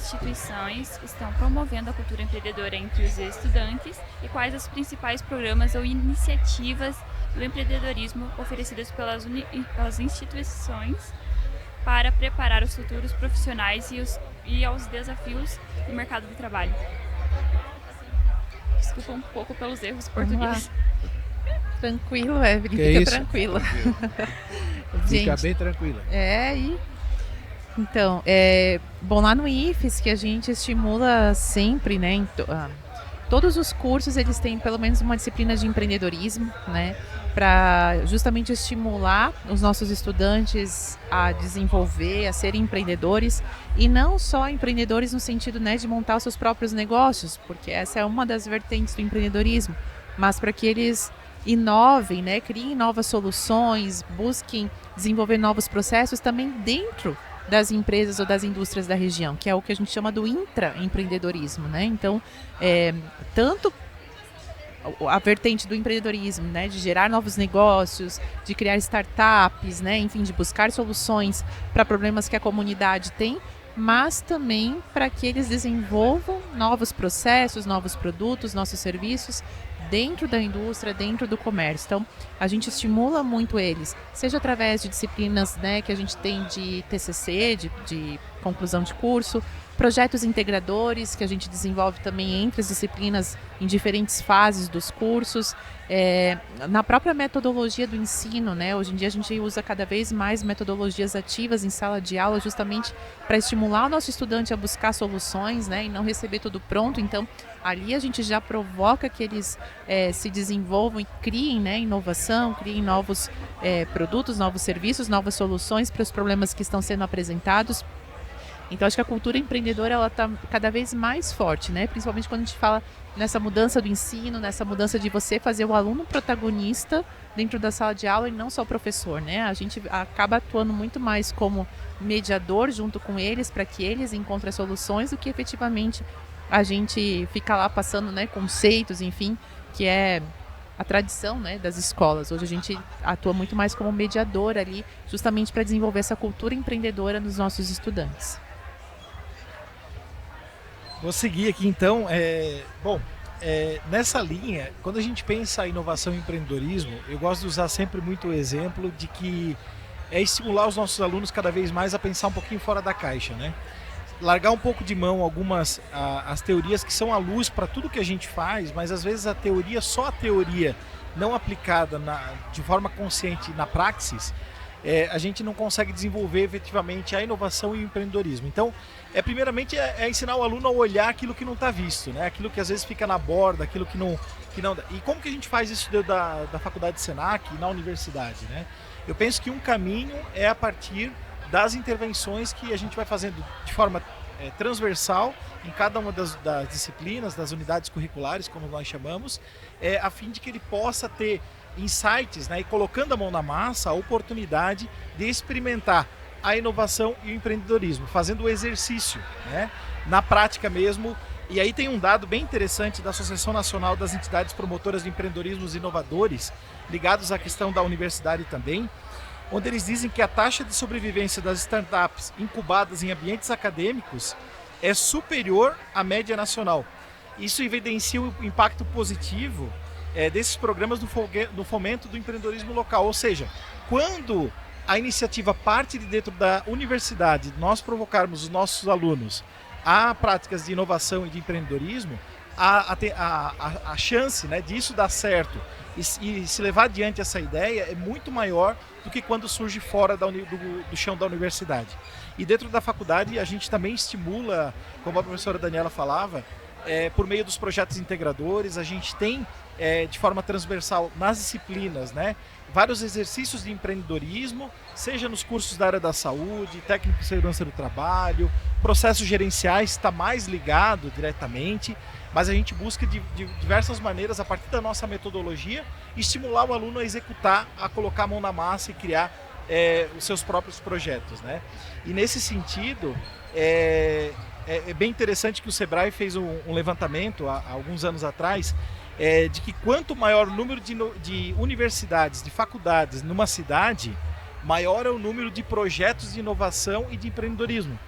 instituições estão promovendo a cultura empreendedora entre os estudantes e quais os principais programas ou iniciativas do empreendedorismo oferecidas pelas instituições para preparar os futuros profissionais e aos desafios do mercado de trabalho? Desculpa um pouco pelos erros portugueses. Tranquilo, Evelyn, fica tranquila. Fica bem tranquila. Então, bom, lá no IFES que a gente estimula sempre, né, todos os cursos eles têm pelo menos uma disciplina de empreendedorismo, né, para justamente estimular os nossos estudantes a desenvolver, a serem empreendedores, e não só empreendedores no sentido, né, de montar os seus próprios negócios, porque essa é uma das vertentes do empreendedorismo, mas para que eles inovem, né, criem novas soluções, busquem desenvolver novos processos também dentro das empresas ou das indústrias da região, que é o que a gente chama do intraempreendedorismo, né? Então, tanto a vertente do empreendedorismo, né, de gerar novos negócios, de criar startups, né, enfim, de buscar soluções para problemas que a comunidade tem, mas também para que eles desenvolvam novos processos, novos produtos, nossos serviços dentro da indústria, dentro do comércio. Então, a gente estimula muito eles, seja através de disciplinas, né, que a gente tem de TCC, de conclusão de curso, projetos integradores que a gente desenvolve também entre as disciplinas em diferentes fases dos cursos, na própria metodologia do ensino, né? Hoje em dia a gente usa cada vez mais metodologias ativas em sala de aula justamente para estimular o nosso estudante a buscar soluções, né, e não receber tudo pronto. Então, ali a gente já provoca que eles se desenvolvam e criem, né, inovação, criem novos produtos, novos serviços, novas soluções para os problemas que estão sendo apresentados. Então, acho que a cultura empreendedora ela está cada vez mais forte, né? Principalmente quando a gente fala nessa mudança do ensino, nessa mudança de você fazer o aluno protagonista dentro da sala de aula e não só o professor, né? A gente acaba atuando muito mais como mediador junto com eles para que eles encontrem soluções do que efetivamente a gente fica lá passando, né, conceitos, enfim, que é a tradição, né, das escolas. Hoje a gente atua muito mais como mediador ali, justamente para desenvolver essa cultura empreendedora nos nossos estudantes. Vou seguir aqui então. Nessa linha, quando a gente pensa em inovação e empreendedorismo, eu gosto de usar sempre muito o exemplo de que é estimular os nossos alunos cada vez mais a pensar um pouquinho fora da caixa, né? Largar um pouco de mão as teorias que são a luz para tudo que a gente faz, mas às vezes só a teoria não aplicada de forma consciente na praxis, a gente não consegue desenvolver efetivamente a inovação e o empreendedorismo. Então, primeiramente é ensinar o aluno a olhar aquilo que não está visto, né? Aquilo que às vezes fica na borda, aquilo que não... E como que a gente faz isso da faculdade Senac na universidade, né? Eu penso que um caminho é a partir das intervenções que a gente vai fazendo de forma transversal em cada uma das disciplinas, das unidades curriculares, como nós chamamos, a fim de que ele possa ter insights, né, e colocando a mão na massa, a oportunidade de experimentar a inovação e o empreendedorismo, fazendo o exercício, né, na prática mesmo. E aí tem um dado bem interessante da Associação Nacional das Entidades Promotoras de Empreendedorismos Inovadores, ligados à questão da universidade também, onde eles dizem que a taxa de sobrevivência das startups incubadas em ambientes acadêmicos é superior à média nacional. Isso evidencia o impacto positivo desses programas do fomento do empreendedorismo local. Ou seja, quando a iniciativa parte de dentro da universidade, nós provocarmos os nossos alunos a práticas de inovação e de empreendedorismo, a chance, né, disso dar certo e se levar adiante essa ideia é muito maior do que quando surge fora do chão da universidade. E dentro da faculdade a gente também estimula, como a professora Daniela falava, por meio dos projetos integradores, a gente tem de forma transversal nas disciplinas, né, vários exercícios de empreendedorismo, seja nos cursos da área da saúde, técnico de segurança do trabalho, processos gerenciais, está mais ligado diretamente, mas a gente busca de diversas maneiras, a partir da nossa metodologia, estimular o aluno a executar, a colocar a mão na massa e criar os seus próprios projetos, né? E nesse sentido, é bem interessante que o Sebrae fez um levantamento há alguns anos atrás, de que quanto maior o número de universidades, de faculdades numa cidade, maior é o número de projetos de inovação e de empreendedorismo.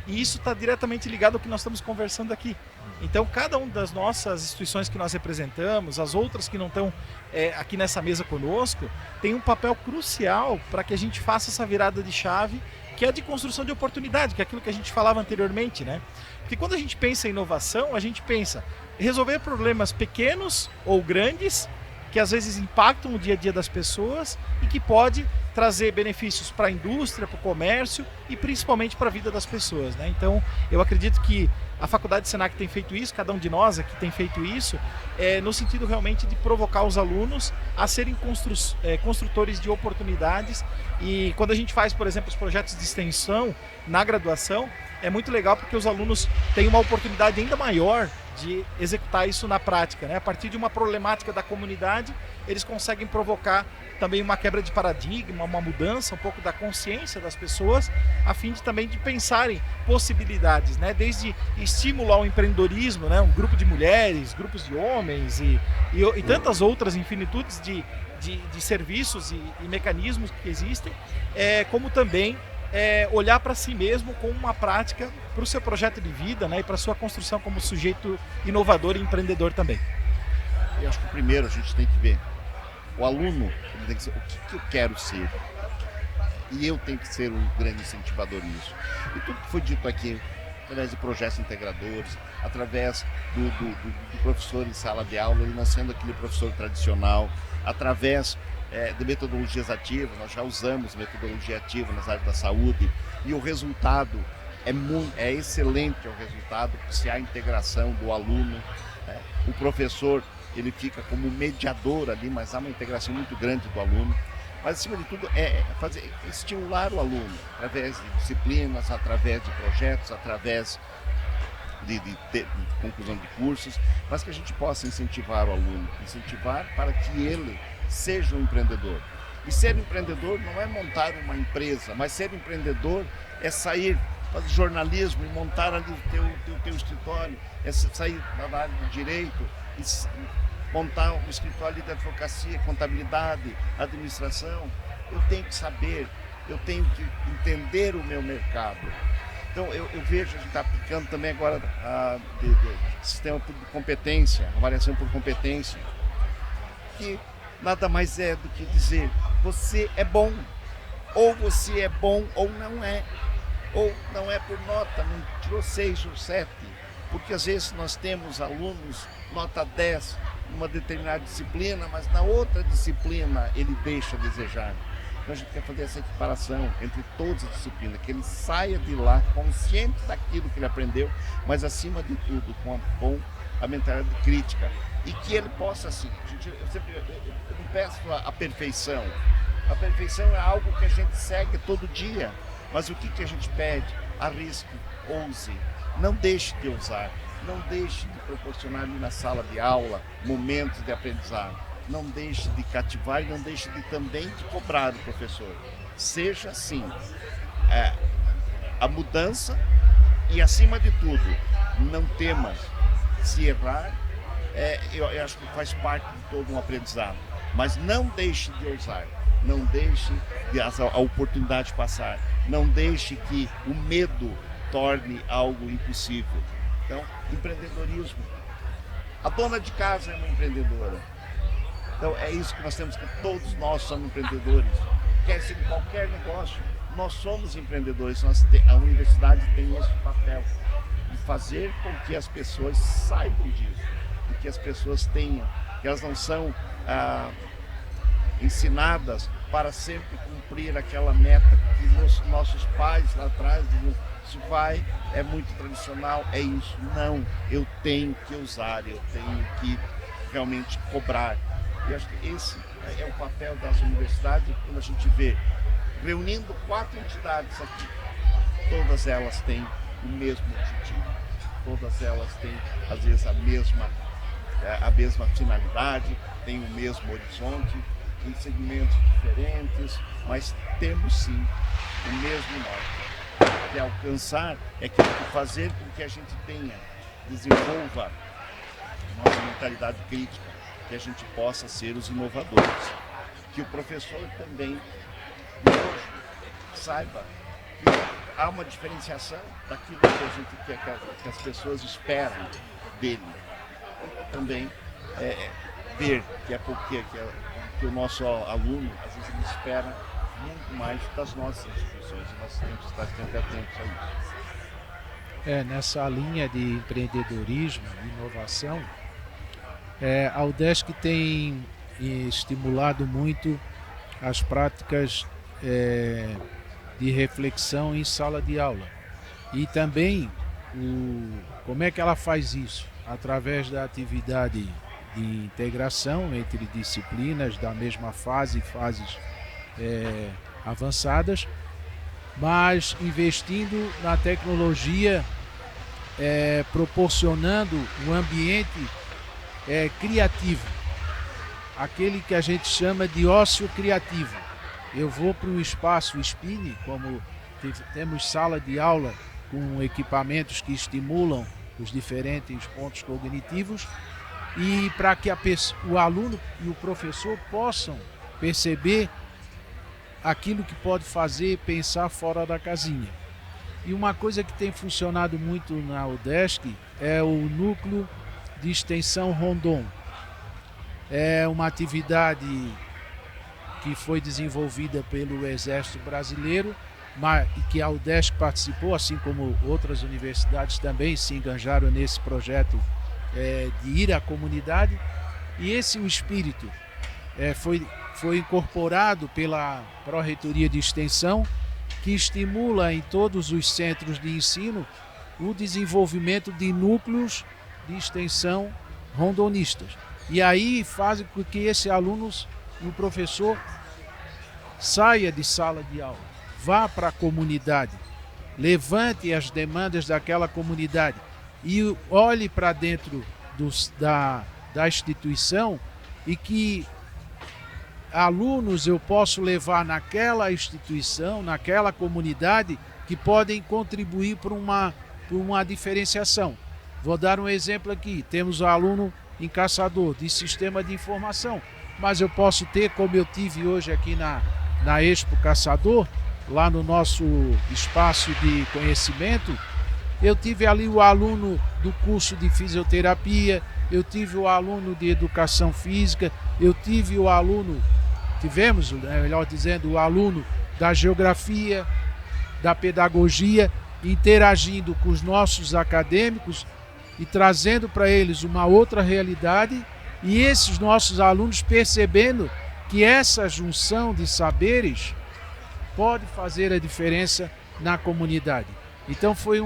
E isso está diretamente ligado ao que nós estamos conversando aqui. Então, cada uma das nossas instituições que nós representamos, as outras que não estão aqui nessa mesa conosco, tem um papel crucial para que a gente faça essa virada de chave, que é a de construção de oportunidade, que é aquilo que a gente falava anteriormente, né? Porque quando a gente pensa em inovação, a gente pensa em resolver problemas pequenos ou grandes, que às vezes impactam o dia a dia das pessoas e que pode trazer benefícios para a indústria, para o comércio e principalmente para a vida das pessoas, né? Então, eu acredito que a Faculdade Senac tem feito isso, cada um de nós aqui tem feito isso, no sentido realmente de provocar os alunos a serem construtores de oportunidades. E quando a gente faz, por exemplo, os projetos de extensão na graduação, é muito legal porque os alunos têm uma oportunidade ainda maior de executar isso na prática, né? A partir de uma problemática da comunidade, eles conseguem provocar também uma quebra de paradigma, uma mudança um pouco da consciência das pessoas, a fim de também de pensarem possibilidades, né? Desde estímulo ao empreendedorismo, né? Um grupo de mulheres, grupos de homens e tantas outras infinitudes de serviços e mecanismos que existem, como também olhar para si mesmo como uma prática para o seu projeto de vida, né? E para a sua construção como sujeito inovador e empreendedor também. Eu acho que primeiro a gente tem que ver o aluno, ele tem que ser o que eu quero ser, e eu tenho que ser um grande incentivador nisso. E tudo que foi dito aqui, através de projetos integradores, através do professor em sala de aula, ele não sendo aquele professor tradicional, através de metodologias ativas, nós já usamos metodologia ativa nas áreas da saúde, e o resultado é excelente, o resultado, se há integração do aluno, né? O professor, ele fica como mediador ali, mas há uma integração muito grande do aluno. Mas, acima de tudo, estimular o aluno, através de disciplinas, através de projetos, através de conclusão de cursos, mas que a gente possa incentivar o aluno, incentivar para que ele seja um empreendedor. E ser empreendedor não é montar uma empresa, mas ser empreendedor é sair, fazer jornalismo e montar ali o teu escritório, é sair da área do direito e montar um escritório de advocacia, contabilidade, administração. Eu tenho que saber, eu tenho que entender o meu mercado. Então eu vejo, a gente está aplicando também agora sistema de competência, avaliação por competência, que nada mais é do que dizer, você é bom, ou você é bom ou não é por nota, não tirou 6 ou 7, porque às vezes nós temos alunos nota 10 numa determinada disciplina, mas na outra disciplina ele deixa a desejar. Então a gente quer fazer essa equiparação entre todas as disciplinas, que ele saia de lá consciente daquilo que ele aprendeu, mas acima de tudo com a mentalidade crítica. E que ele possa, assim, eu não peço a perfeição. A perfeição é algo que a gente segue todo dia. Mas o que a gente pede? Arrisque, ouse, não deixe de ousar, não deixe de proporcionar ali na sala de aula momentos de aprendizado, não deixe de cativar e não deixe também de cobrar do professor. Seja assim, a mudança e, acima de tudo, não tema se errar. Eu acho que faz parte de todo um aprendizado, mas não deixe de ousar, não deixe a oportunidade passar, não deixe que o medo torne algo impossível. Então, empreendedorismo. A dona de casa é uma empreendedora. Então, é isso que nós temos, que todos nós somos empreendedores. Quer ser em qualquer negócio, nós somos empreendedores. A universidade tem esse papel de fazer com que as pessoas saibam disso, e que as pessoas tenham, que elas não são ensinadas para sempre cumprir aquela meta que nossos pais lá atrás diziam: isso é muito tradicional, é isso. Não, eu tenho que usar, eu tenho que realmente cobrar. E acho que esse é o papel das universidades, quando a gente vê, reunindo 4 entidades aqui, todas elas têm o mesmo objetivo, todas elas têm, às vezes, a mesma finalidade, têm o mesmo horizonte, em segmentos diferentes, mas temos sim o mesmo norte, que é alcançar, é que fazer com que a gente desenvolva nossa mentalidade crítica, que a gente possa ser os inovadores, que o professor também hoje saiba que há uma diferenciação daquilo que as pessoas esperam dele, e também ver que o nosso aluno, às vezes, ele espera muito mais das nossas instituições, e nós temos que estar sempre atentos a isso. Nessa linha de empreendedorismo, de inovação, a UDESC tem estimulado muito as práticas de reflexão em sala de aula. E também, como é que ela faz isso? Através da atividade de integração entre disciplinas da mesma fases avançadas, mas investindo na tecnologia, proporcionando um ambiente criativo, aquele que a gente chama de ócio criativo. Eu vou para o espaço Spini, como temos sala de aula com equipamentos que estimulam os diferentes pontos cognitivos, e para que o aluno e o professor possam perceber aquilo que pode fazer, pensar fora da casinha. E uma coisa que tem funcionado muito na UDESC é o núcleo de extensão Rondon. É uma atividade que foi desenvolvida pelo Exército Brasileiro, e que a UDESC participou, assim como outras universidades também se engajaram nesse projeto de ir à comunidade. E o espírito foi incorporado pela Pró-Reitoria de Extensão, que estimula em todos os centros de ensino o desenvolvimento de núcleos de extensão rondonistas. E aí fazem com que esse aluno e o professor saia de sala de aula, vá para a comunidade, levante as demandas daquela comunidade e olhe para dentro da instituição, e que alunos eu posso levar naquela instituição, naquela comunidade, que podem contribuir para uma diferenciação. Vou dar um exemplo aqui. Temos um aluno em Caçador de sistema de informação, mas eu posso ter, como eu tive hoje aqui na Expo Caçador, lá no nosso espaço de conhecimento, eu tive ali o aluno do curso de fisioterapia, eu tive o aluno de educação física, tivemos, melhor dizendo, o aluno da geografia, da pedagogia, interagindo com os nossos acadêmicos e trazendo para eles uma outra realidade, e esses nossos alunos percebendo que essa junção de saberes pode fazer a diferença na comunidade. Então foi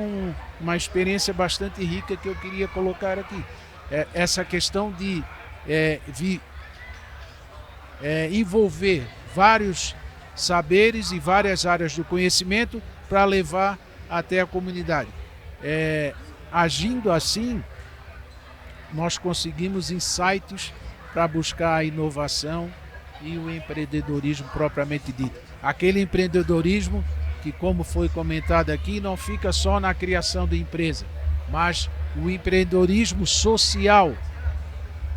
uma experiência bastante rica que eu queria colocar aqui. Essa questão de envolver vários saberes e várias áreas do conhecimento para levar até a comunidade. Agindo assim, nós conseguimos insights para buscar a inovação e o empreendedorismo propriamente dito. Aquele empreendedorismo que, como foi comentado aqui, não fica só na criação de empresa, mas o empreendedorismo social,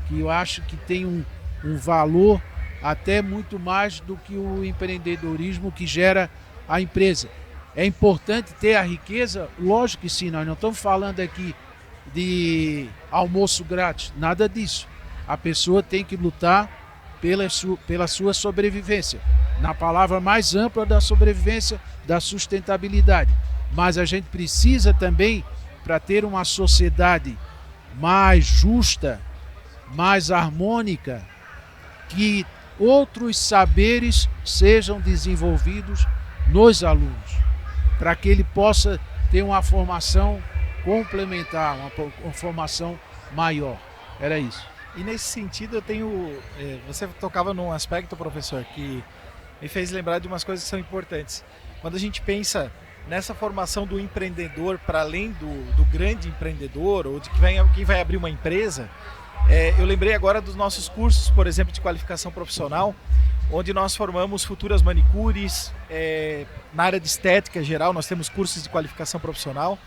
que eu acho que tem um valor até muito mais do que o empreendedorismo que gera a empresa. É importante ter a riqueza? Lógico que sim, nós não estamos falando aqui de almoço grátis, nada disso. A pessoa tem que lutar pela sua sobrevivência, na palavra mais ampla da sobrevivência, da sustentabilidade. Mas a gente precisa também, para ter uma sociedade mais justa, mais harmônica, que outros saberes sejam desenvolvidos nos alunos, para que ele possa ter uma formação complementar, uma formação maior. Era isso. E nesse sentido eu tenho... Você tocava num aspecto, professor, que me fez lembrar de umas coisas que são importantes. Quando a gente pensa nessa formação do empreendedor para além do grande empreendedor ou de quem vai abrir uma empresa, eu lembrei agora dos nossos cursos, por exemplo, de qualificação profissional, onde nós formamos futuras manicures, na área de estética geral nós temos cursos de qualificação profissional,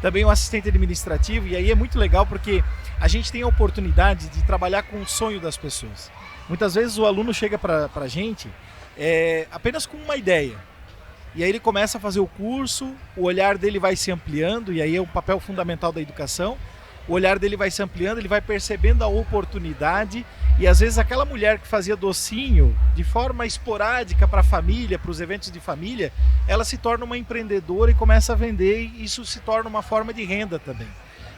também um assistente administrativo, e aí é muito legal porque a gente tem a oportunidade de trabalhar com o sonho das pessoas. Muitas vezes o aluno chega para a gente apenas com uma ideia, e aí ele começa a fazer o curso, o olhar dele vai se ampliando, e aí é o papel fundamental da educação, o olhar dele vai se ampliando, ele vai percebendo a oportunidade, e às vezes aquela mulher que fazia docinho de forma esporádica para a família, para os eventos de família, ela se torna uma empreendedora e começa a vender, e isso se torna uma forma de renda também.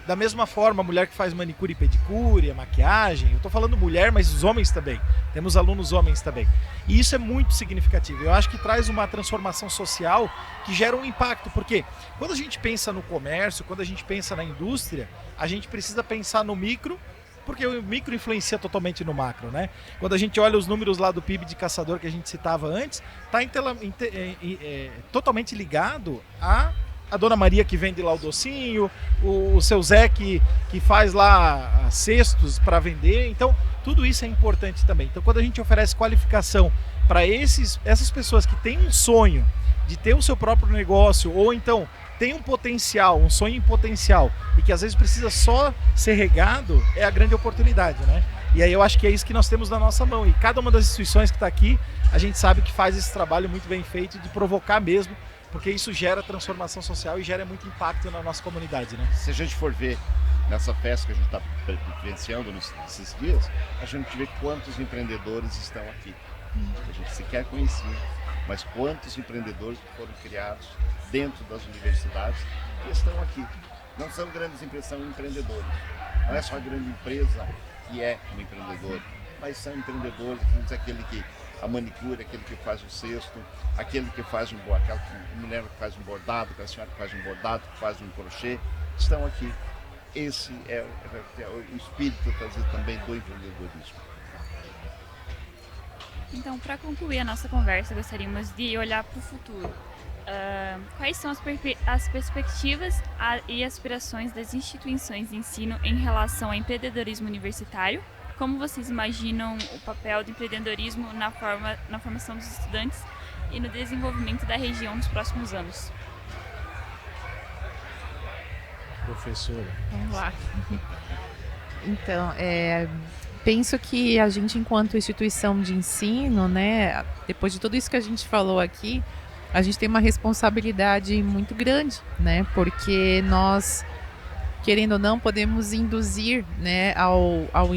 Da mesma forma, a mulher que faz manicure e pedicure, a maquiagem, eu estou falando mulher, mas os homens também, temos alunos homens também. E isso é muito significativo, eu acho que traz uma transformação social que gera um impacto, porque quando a gente pensa no comércio, quando a gente pensa na indústria, a gente precisa pensar no micro, porque o micro influencia totalmente no macro, né? Quando a gente olha os números lá do PIB de caçador que a gente citava antes, está totalmente ligado a Dona Maria que vende lá o docinho, o seu Zé que faz lá cestos para vender. Então, tudo isso é importante também. Então, quando a gente oferece qualificação para essas pessoas que têm um sonho de ter o seu próprio negócio, ou então tem um potencial, um sonho em potencial, e que às vezes precisa só ser regado, é a grande oportunidade, né? E aí eu acho que é isso que nós temos na nossa mão. E cada uma das instituições que está aqui, a gente sabe que faz esse trabalho muito bem feito de provocar mesmo, porque isso gera transformação social e gera muito impacto na nossa comunidade, né? Se a gente for ver nessa festa que a gente está vivenciando nesses dias, a gente vê quantos empreendedores estão aqui. A gente sequer conhecia, mas quantos empreendedores foram criados dentro das universidades e estão aqui. Não são grandes empresas, são empreendedores. Não é só a grande empresa que é um empreendedor, mas são empreendedores, aquele que a manicure, aquele que faz o cesto, aquele que faz aquela mulher que faz um bordado, aquela senhora que faz um bordado, que faz um crochê, estão aqui. Esse é o espírito também do empreendedorismo. Então, para concluir a nossa conversa, gostaríamos de olhar para o futuro. Quais são as perspectivas e aspirações das instituições de ensino em relação ao empreendedorismo universitário? Como vocês imaginam o papel do empreendedorismo na formação dos estudantes e no desenvolvimento da região nos próximos anos? Professora. Vamos lá. Então, penso que a gente, enquanto instituição de ensino, né, depois de tudo isso que a gente falou aqui, a gente tem uma responsabilidade muito grande, né, porque nós, querendo ou não, podemos induzir, né, ao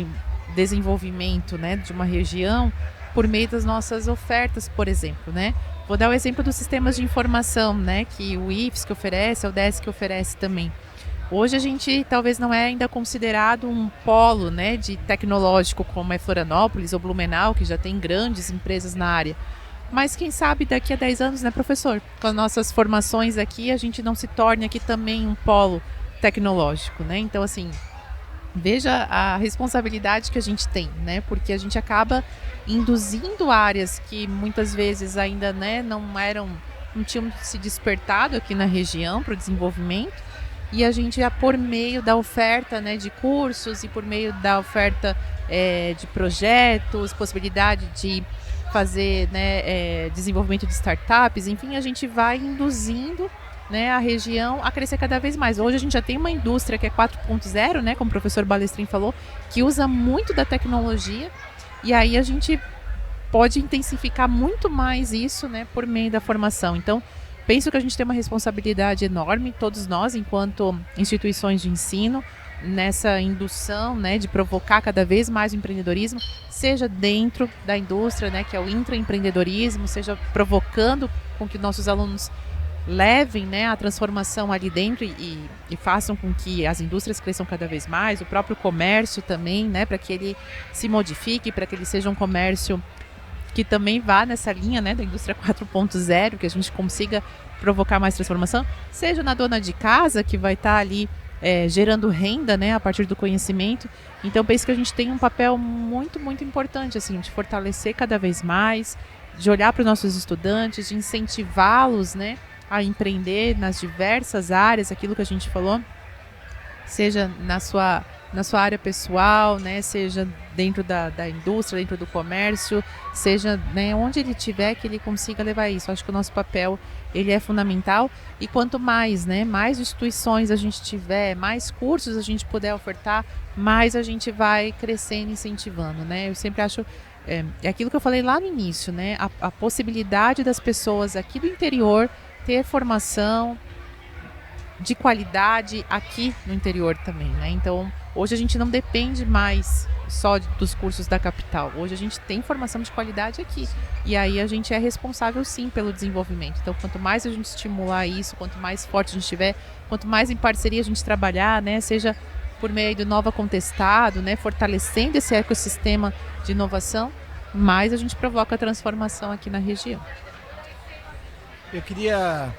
desenvolvimento, né, de uma região por meio das nossas ofertas, por exemplo, né. Vou dar o exemplo dos sistemas de informação, né, que o IFSC oferece, a UDESC oferece também. Hoje a gente talvez não é ainda considerado um polo, né, de tecnológico como é Florianópolis ou Blumenau, que já tem grandes empresas na área. Mas quem sabe daqui a 10 anos, né, professor? Com as nossas formações aqui, a gente não se torne aqui também um polo tecnológico, né? Então, assim, veja a responsabilidade que a gente tem, né? Porque a gente acaba induzindo áreas que muitas vezes ainda, né, não tinham se despertado aqui na região para o desenvolvimento. E a gente, por meio da oferta, né, de cursos e por meio da oferta de projetos, possibilidade de fazer, né, desenvolvimento de startups, enfim, a gente vai induzindo, né, a região a crescer cada vez mais. Hoje a gente já tem uma indústria que é 4.0, né, como o professor Balestrin falou, que usa muito da tecnologia, e aí a gente pode intensificar muito mais isso, né, por meio da formação. Então, penso que a gente tem uma responsabilidade enorme, todos nós, enquanto instituições de ensino, nessa indução, né, de provocar cada vez mais o empreendedorismo, seja dentro da indústria, né, que é o intraempreendedorismo, seja provocando com que nossos alunos levem, né, a transformação ali dentro e façam com que as indústrias cresçam cada vez mais, o próprio comércio também, né, para que ele se modifique, para que ele seja um comércio que também vá nessa linha, né, da indústria 4.0, que a gente consiga provocar mais transformação, seja na dona de casa, que vai estar ali gerando renda, né, a partir do conhecimento. Então, penso que a gente tem um papel muito, muito importante, assim, de fortalecer cada vez mais, de olhar para os nossos estudantes, de incentivá-los, né, a empreender nas diversas áreas, aquilo que a gente falou, seja na sua área pessoal, né, seja dentro da indústria, dentro do comércio, seja, né, onde ele estiver, que ele consiga levar isso. Acho que o nosso papel, ele é fundamental, e quanto mais, né, mais instituições a gente tiver, mais cursos a gente puder ofertar, mais a gente vai crescendo, incentivando, né. Eu sempre acho, é aquilo que eu falei lá no início, né, a possibilidade das pessoas aqui do interior ter formação de qualidade aqui no interior também, né? Então, hoje a gente não depende mais só dos cursos da capital. Hoje a gente tem formação de qualidade aqui. E aí a gente é responsável, sim, pelo desenvolvimento. Então, quanto mais a gente estimular isso, quanto mais forte a gente estiver, quanto mais em parceria a gente trabalhar, né? Seja por meio do Nova Contestado, né? Fortalecendo esse ecossistema de inovação, mais a gente provoca a transformação aqui na região. Eu queria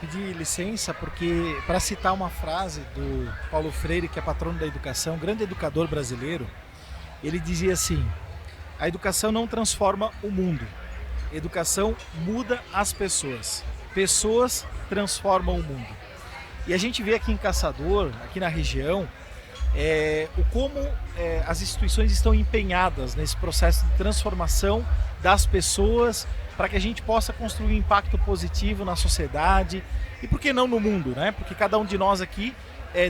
pedir licença porque, para citar uma frase do Paulo Freire, que é patrono da educação, grande educador brasileiro, ele dizia assim: a educação não transforma o mundo, a educação muda as pessoas, pessoas transformam o mundo. E a gente vê aqui em Caçador, aqui na região, como as instituições estão empenhadas nesse processo de transformação das pessoas, para que a gente possa construir um impacto positivo na sociedade e, por que não, no mundo, né? Porque cada um de nós aqui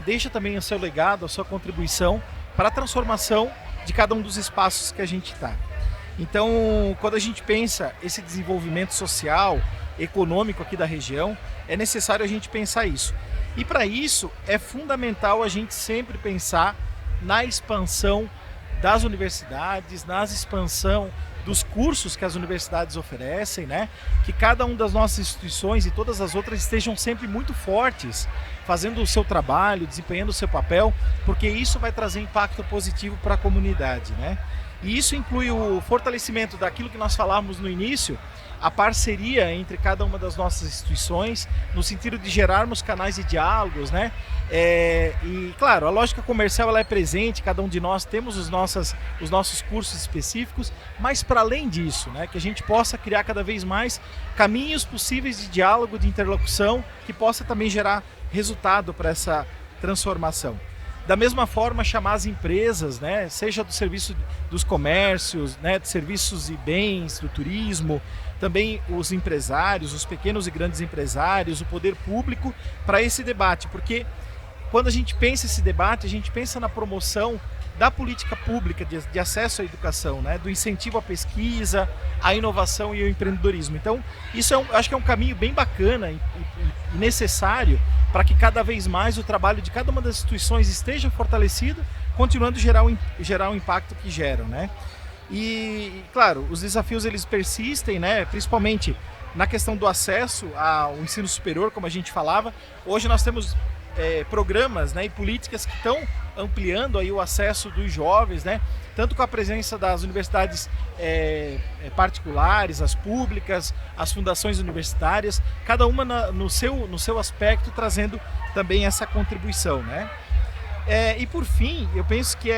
deixa também o seu legado, a sua contribuição para a transformação de cada um dos espaços que a gente está. Então, quando a gente pensa esse desenvolvimento social, econômico aqui da região, é necessário a gente pensar isso. E para isso é fundamental a gente sempre pensar na expansão das universidades, na expansão dos cursos que as universidades oferecem, né? Que cada uma das nossas instituições e todas as outras estejam sempre muito fortes, fazendo o seu trabalho, desempenhando o seu papel, porque isso vai trazer impacto positivo para a comunidade, né? E isso inclui o fortalecimento daquilo que nós falávamos no início, a parceria entre cada uma das nossas instituições, no sentido de gerarmos canais de diálogos, né? E claro, a lógica comercial ela é presente, cada um de nós temos os nossos cursos específicos, mas para além disso, né, que a gente possa criar cada vez mais caminhos possíveis de diálogo, de interlocução, que possa também gerar resultado para essa transformação. Da mesma forma, chamar as empresas, né, seja do serviço dos comércios, né, de serviços e bens, do turismo, também os empresários, os pequenos e grandes empresários, o poder público, para esse debate, porque quando a gente pensa esse debate, a gente pensa na promoção da política pública de acesso à educação, né, do incentivo à pesquisa, à inovação e ao empreendedorismo. Então, isso acho que é um caminho bem bacana e necessário para que cada vez mais o trabalho de cada uma das instituições esteja fortalecido, continuando a gerar o impacto que geram, né? E, claro, os desafios eles persistem, né? Principalmente na questão do acesso ao ensino superior, como a gente falava. Hoje nós temos programas, né, e políticas que estão ampliando aí o acesso dos jovens, né, tanto com a presença das universidades particulares, as públicas, as fundações universitárias, cada uma no seu aspecto, trazendo também essa contribuição, né? E por fim, eu penso que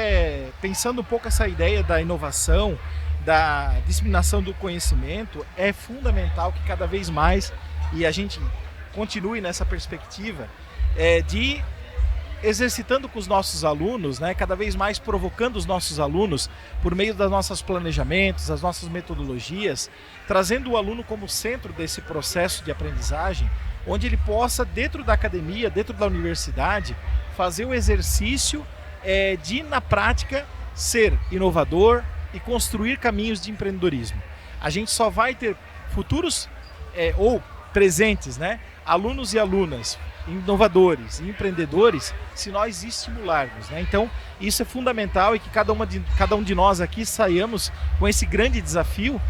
pensando um pouco essa ideia da inovação, da disseminação do conhecimento, é fundamental que cada vez mais, e a gente continue nessa perspectiva, de exercitando com os nossos alunos, né, cada vez mais provocando os nossos alunos por meio dos nossos planejamentos, das nossas metodologias, trazendo o aluno como centro desse processo de aprendizagem, onde ele possa, dentro da academia, dentro da universidade, fazer o exercício de, na prática, ser inovador e construir caminhos de empreendedorismo. A gente só vai ter futuros ou presentes, né, alunos e alunas inovadores e empreendedores se nós estimularmos, né? Então isso é fundamental e que cada um de nós aqui saiamos com esse grande desafio,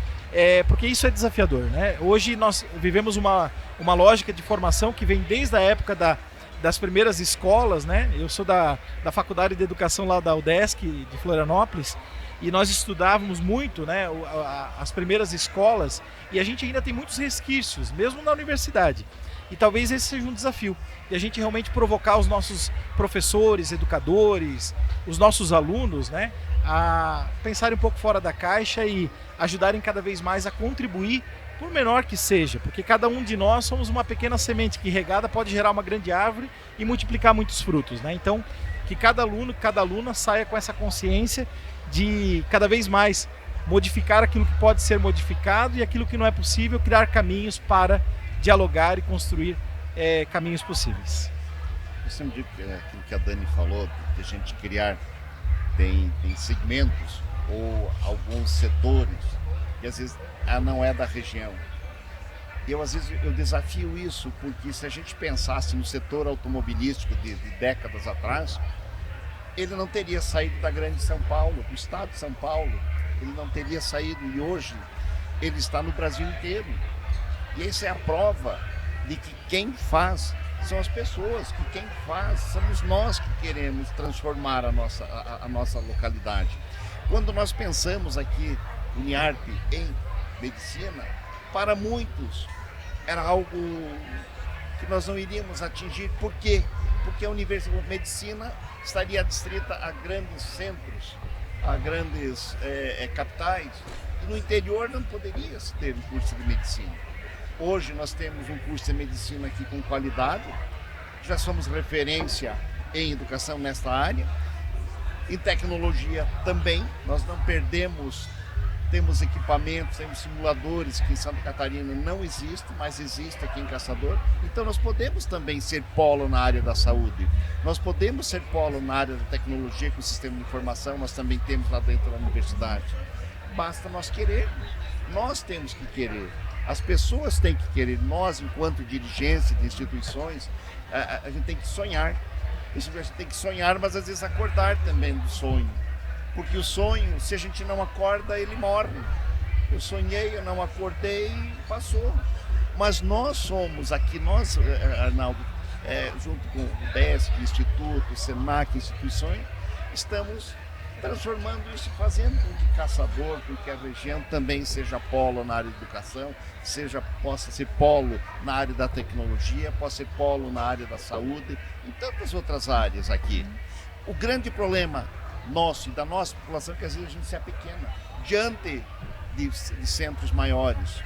porque isso é desafiador, né? Hoje nós vivemos uma lógica de formação que vem desde a época das primeiras escolas, né? Eu sou da Faculdade de Educação lá da UDESC de Florianópolis, e nós estudávamos muito, né, as primeiras escolas, e a gente ainda tem muitos resquícios, mesmo na universidade. E talvez esse seja um desafio, de a gente realmente provocar os nossos professores, educadores, os nossos alunos, né, a pensarem um pouco fora da caixa e ajudarem cada vez mais a contribuir, por menor que seja, porque cada um de nós somos uma pequena semente que regada pode gerar uma grande árvore e multiplicar muitos frutos, né? Então, que cada aluno, cada aluna saia com essa consciência de cada vez mais modificar aquilo que pode ser modificado e aquilo que não é possível, criar caminhos para dialogar e construir caminhos possíveis. Eu sempre digo aquilo que a Dani falou, de a gente criar, tem segmentos ou alguns setores que às vezes não é da região. Às vezes eu desafio isso, porque se a gente pensasse no setor automobilístico de décadas atrás, ele não teria saído da grande São Paulo, do estado de São Paulo, ele não teria saído, e hoje ele está no Brasil inteiro. E essa é a prova de que quem faz são as pessoas, que quem faz somos nós que queremos transformar a nossa localidade. Quando nós pensamos aqui, Uniarp, em medicina, para muitos era algo que nós não iríamos atingir. Por quê? Porque a medicina estaria adstrita a grandes centros, a grandes capitais, e no interior não poderia se ter um curso de medicina. Hoje nós temos um curso de medicina aqui com qualidade, já somos referência em educação nesta área, em tecnologia também, nós não perdemos, temos equipamentos, temos simuladores que em Santa Catarina não existe, mas existe aqui em Caçador. Então nós podemos também ser polo na área da saúde, nós podemos ser polo na área da tecnologia com o sistema de informação, nós também temos lá dentro da universidade. Basta nós querermos, nós temos que querer. As pessoas têm que querer, nós enquanto dirigência de instituições, a gente tem que sonhar. A gente tem que sonhar, mas às vezes acordar também do sonho. Porque o sonho, se a gente não acorda, ele morre. Eu sonhei, eu não acordei, passou. Mas nós somos aqui, nós, Arnaldo, junto com o DESC, Instituto, Senac, instituições, estamos transformando isso, fazendo com que Caçador, com que a região também seja polo na área de educação, possa ser polo na área da tecnologia, possa ser polo na área da saúde, em tantas outras áreas aqui. O grande problema nosso e da nossa população é que às vezes a gente se apequena diante de centros maiores.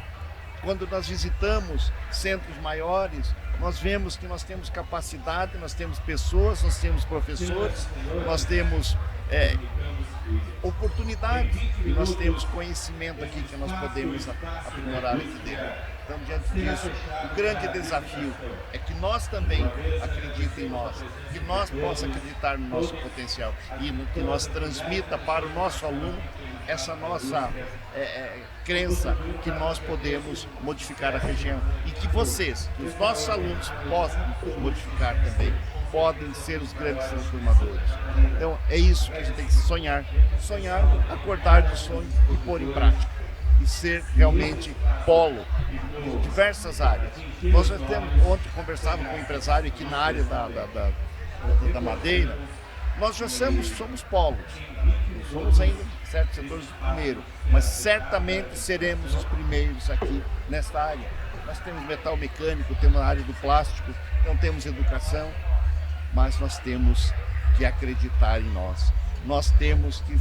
Quando nós visitamos centros maiores, nós vemos que nós temos capacidade, nós temos pessoas, nós temos professores, nós temos oportunidade e nós temos conhecimento aqui que nós podemos aprimorar aqui dentro. Então, diante disso, o grande desafio é que nós também acreditem em nós, que nós possamos acreditar no nosso potencial e que nós transmita para o nosso aluno essa nossa crença que nós podemos modificar a região e que vocês, que os nossos alunos possam modificar também, podem ser os grandes transformadores. Então é isso que a gente tem que sonhar, acordar do sonho e pôr em prática. e ser realmente polo em diversas áreas. Nós já temos, ontem conversávamos com um empresário aqui na área da madeira, nós já somos polos, não somos ainda certos setores do primeiro, mas certamente seremos os primeiros aqui nesta área. Nós temos metal mecânico, temos a área do plástico, não temos educação, mas nós temos que acreditar em nós. Nós temos que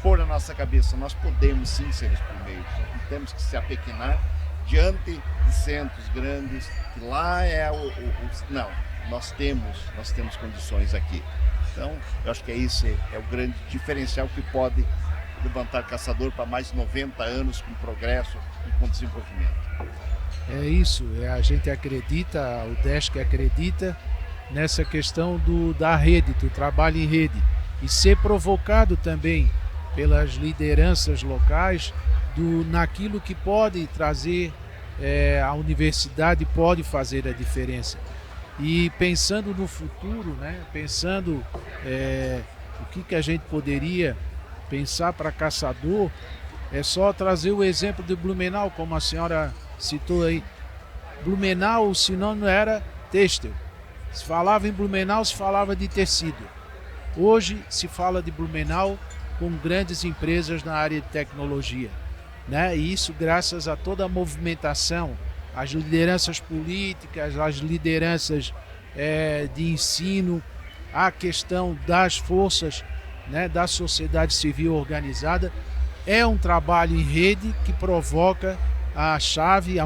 pôr na nossa cabeça, nós podemos sim ser os primeiros, não temos que se apequenar diante de centros grandes, que lá é não, nós temos condições aqui. Então, eu acho que é o grande diferencial que pode levantar Caçador para mais de 90 anos com progresso e com desenvolvimento. É isso, a gente acredita, a UDESC acredita nessa questão da rede, do trabalho em rede, e ser provocado também pelas lideranças locais naquilo que pode trazer, a universidade pode fazer a diferença. E pensando no futuro, né? Pensando o que a gente poderia pensar para Caçador, é só trazer o exemplo de Blumenau, como a senhora citou aí. Blumenau, o sinônimo era têxtil. Se falava em Blumenau, se falava de tecido. Hoje se fala de Blumenau com grandes empresas na área de tecnologia, né? E isso graças a toda a movimentação, as lideranças políticas, as lideranças de ensino, a questão das forças, né, da sociedade civil organizada. É um trabalho em rede que provoca a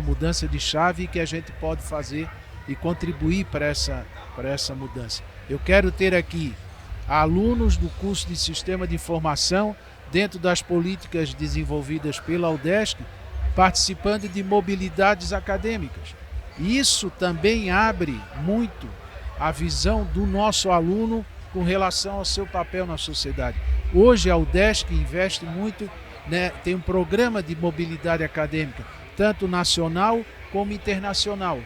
mudança de chave que a gente pode fazer e contribuir para essa mudança. Eu quero ter aqui alunos do curso de Sistema de Informação dentro das políticas desenvolvidas pela UDESC, participando de mobilidades acadêmicas. Isso também abre muito a visão do nosso aluno com relação ao seu papel na sociedade. Hoje a UDESC investe muito, né, tem um programa de mobilidade acadêmica, tanto nacional como internacional.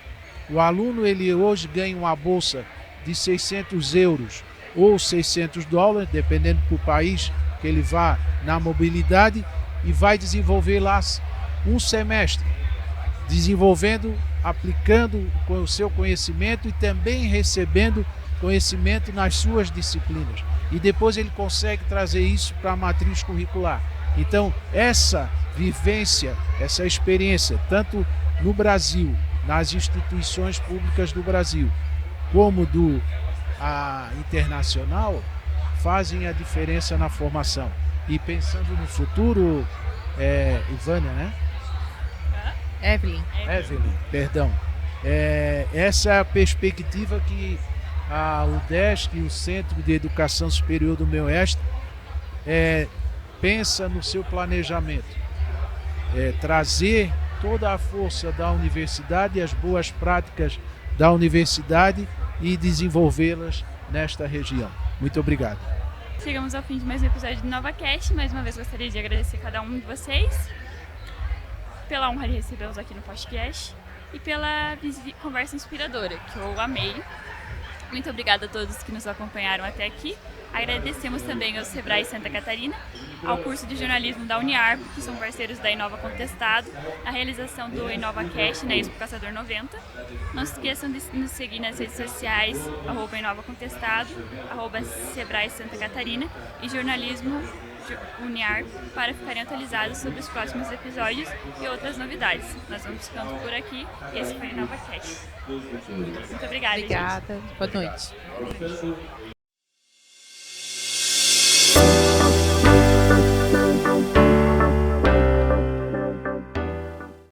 O aluno ele hoje ganha uma bolsa de 600 euros ou 600 dólares, dependendo do país que ele vá na mobilidade, e vai desenvolver lá um semestre, aplicando o seu conhecimento e também recebendo conhecimento nas suas disciplinas. E depois ele consegue trazer isso para a matriz curricular. Então, essa vivência, essa experiência, tanto no Brasil, nas instituições públicas do Brasil, como internacional, fazem a diferença na formação. E pensando no futuro, Ivânia, né? Evelyn, perdão. Essa é a perspectiva que a UDESC e o Centro de Educação Superior do Meio-Oeste pensa no seu planejamento. Trazer toda a força da universidade, as boas práticas da universidade e desenvolvê-las nesta região. Muito obrigado. Chegamos ao fim de mais um episódio do NovaCast. Mais uma vez gostaria de agradecer a cada um de vocês pela honra de recebê-los aqui no podcast e pela conversa inspiradora, que eu amei. Muito obrigada a todos que nos acompanharam até aqui. Agradecemos também ao Sebrae Santa Catarina, ao curso de jornalismo da Uniarp, que são parceiros da Inova Contestado, a realização do InovaCast na Expo Caçador 90. Não se esqueçam de nos seguir nas redes sociais, @InovaContestado, @Sebrae Santa Catarina e jornalismo Uniarp, para ficarem atualizados sobre os próximos episódios e outras novidades. Nós vamos ficando por aqui e esse foi o InovaCast. Muito obrigada. Obrigada. Gente. Boa noite.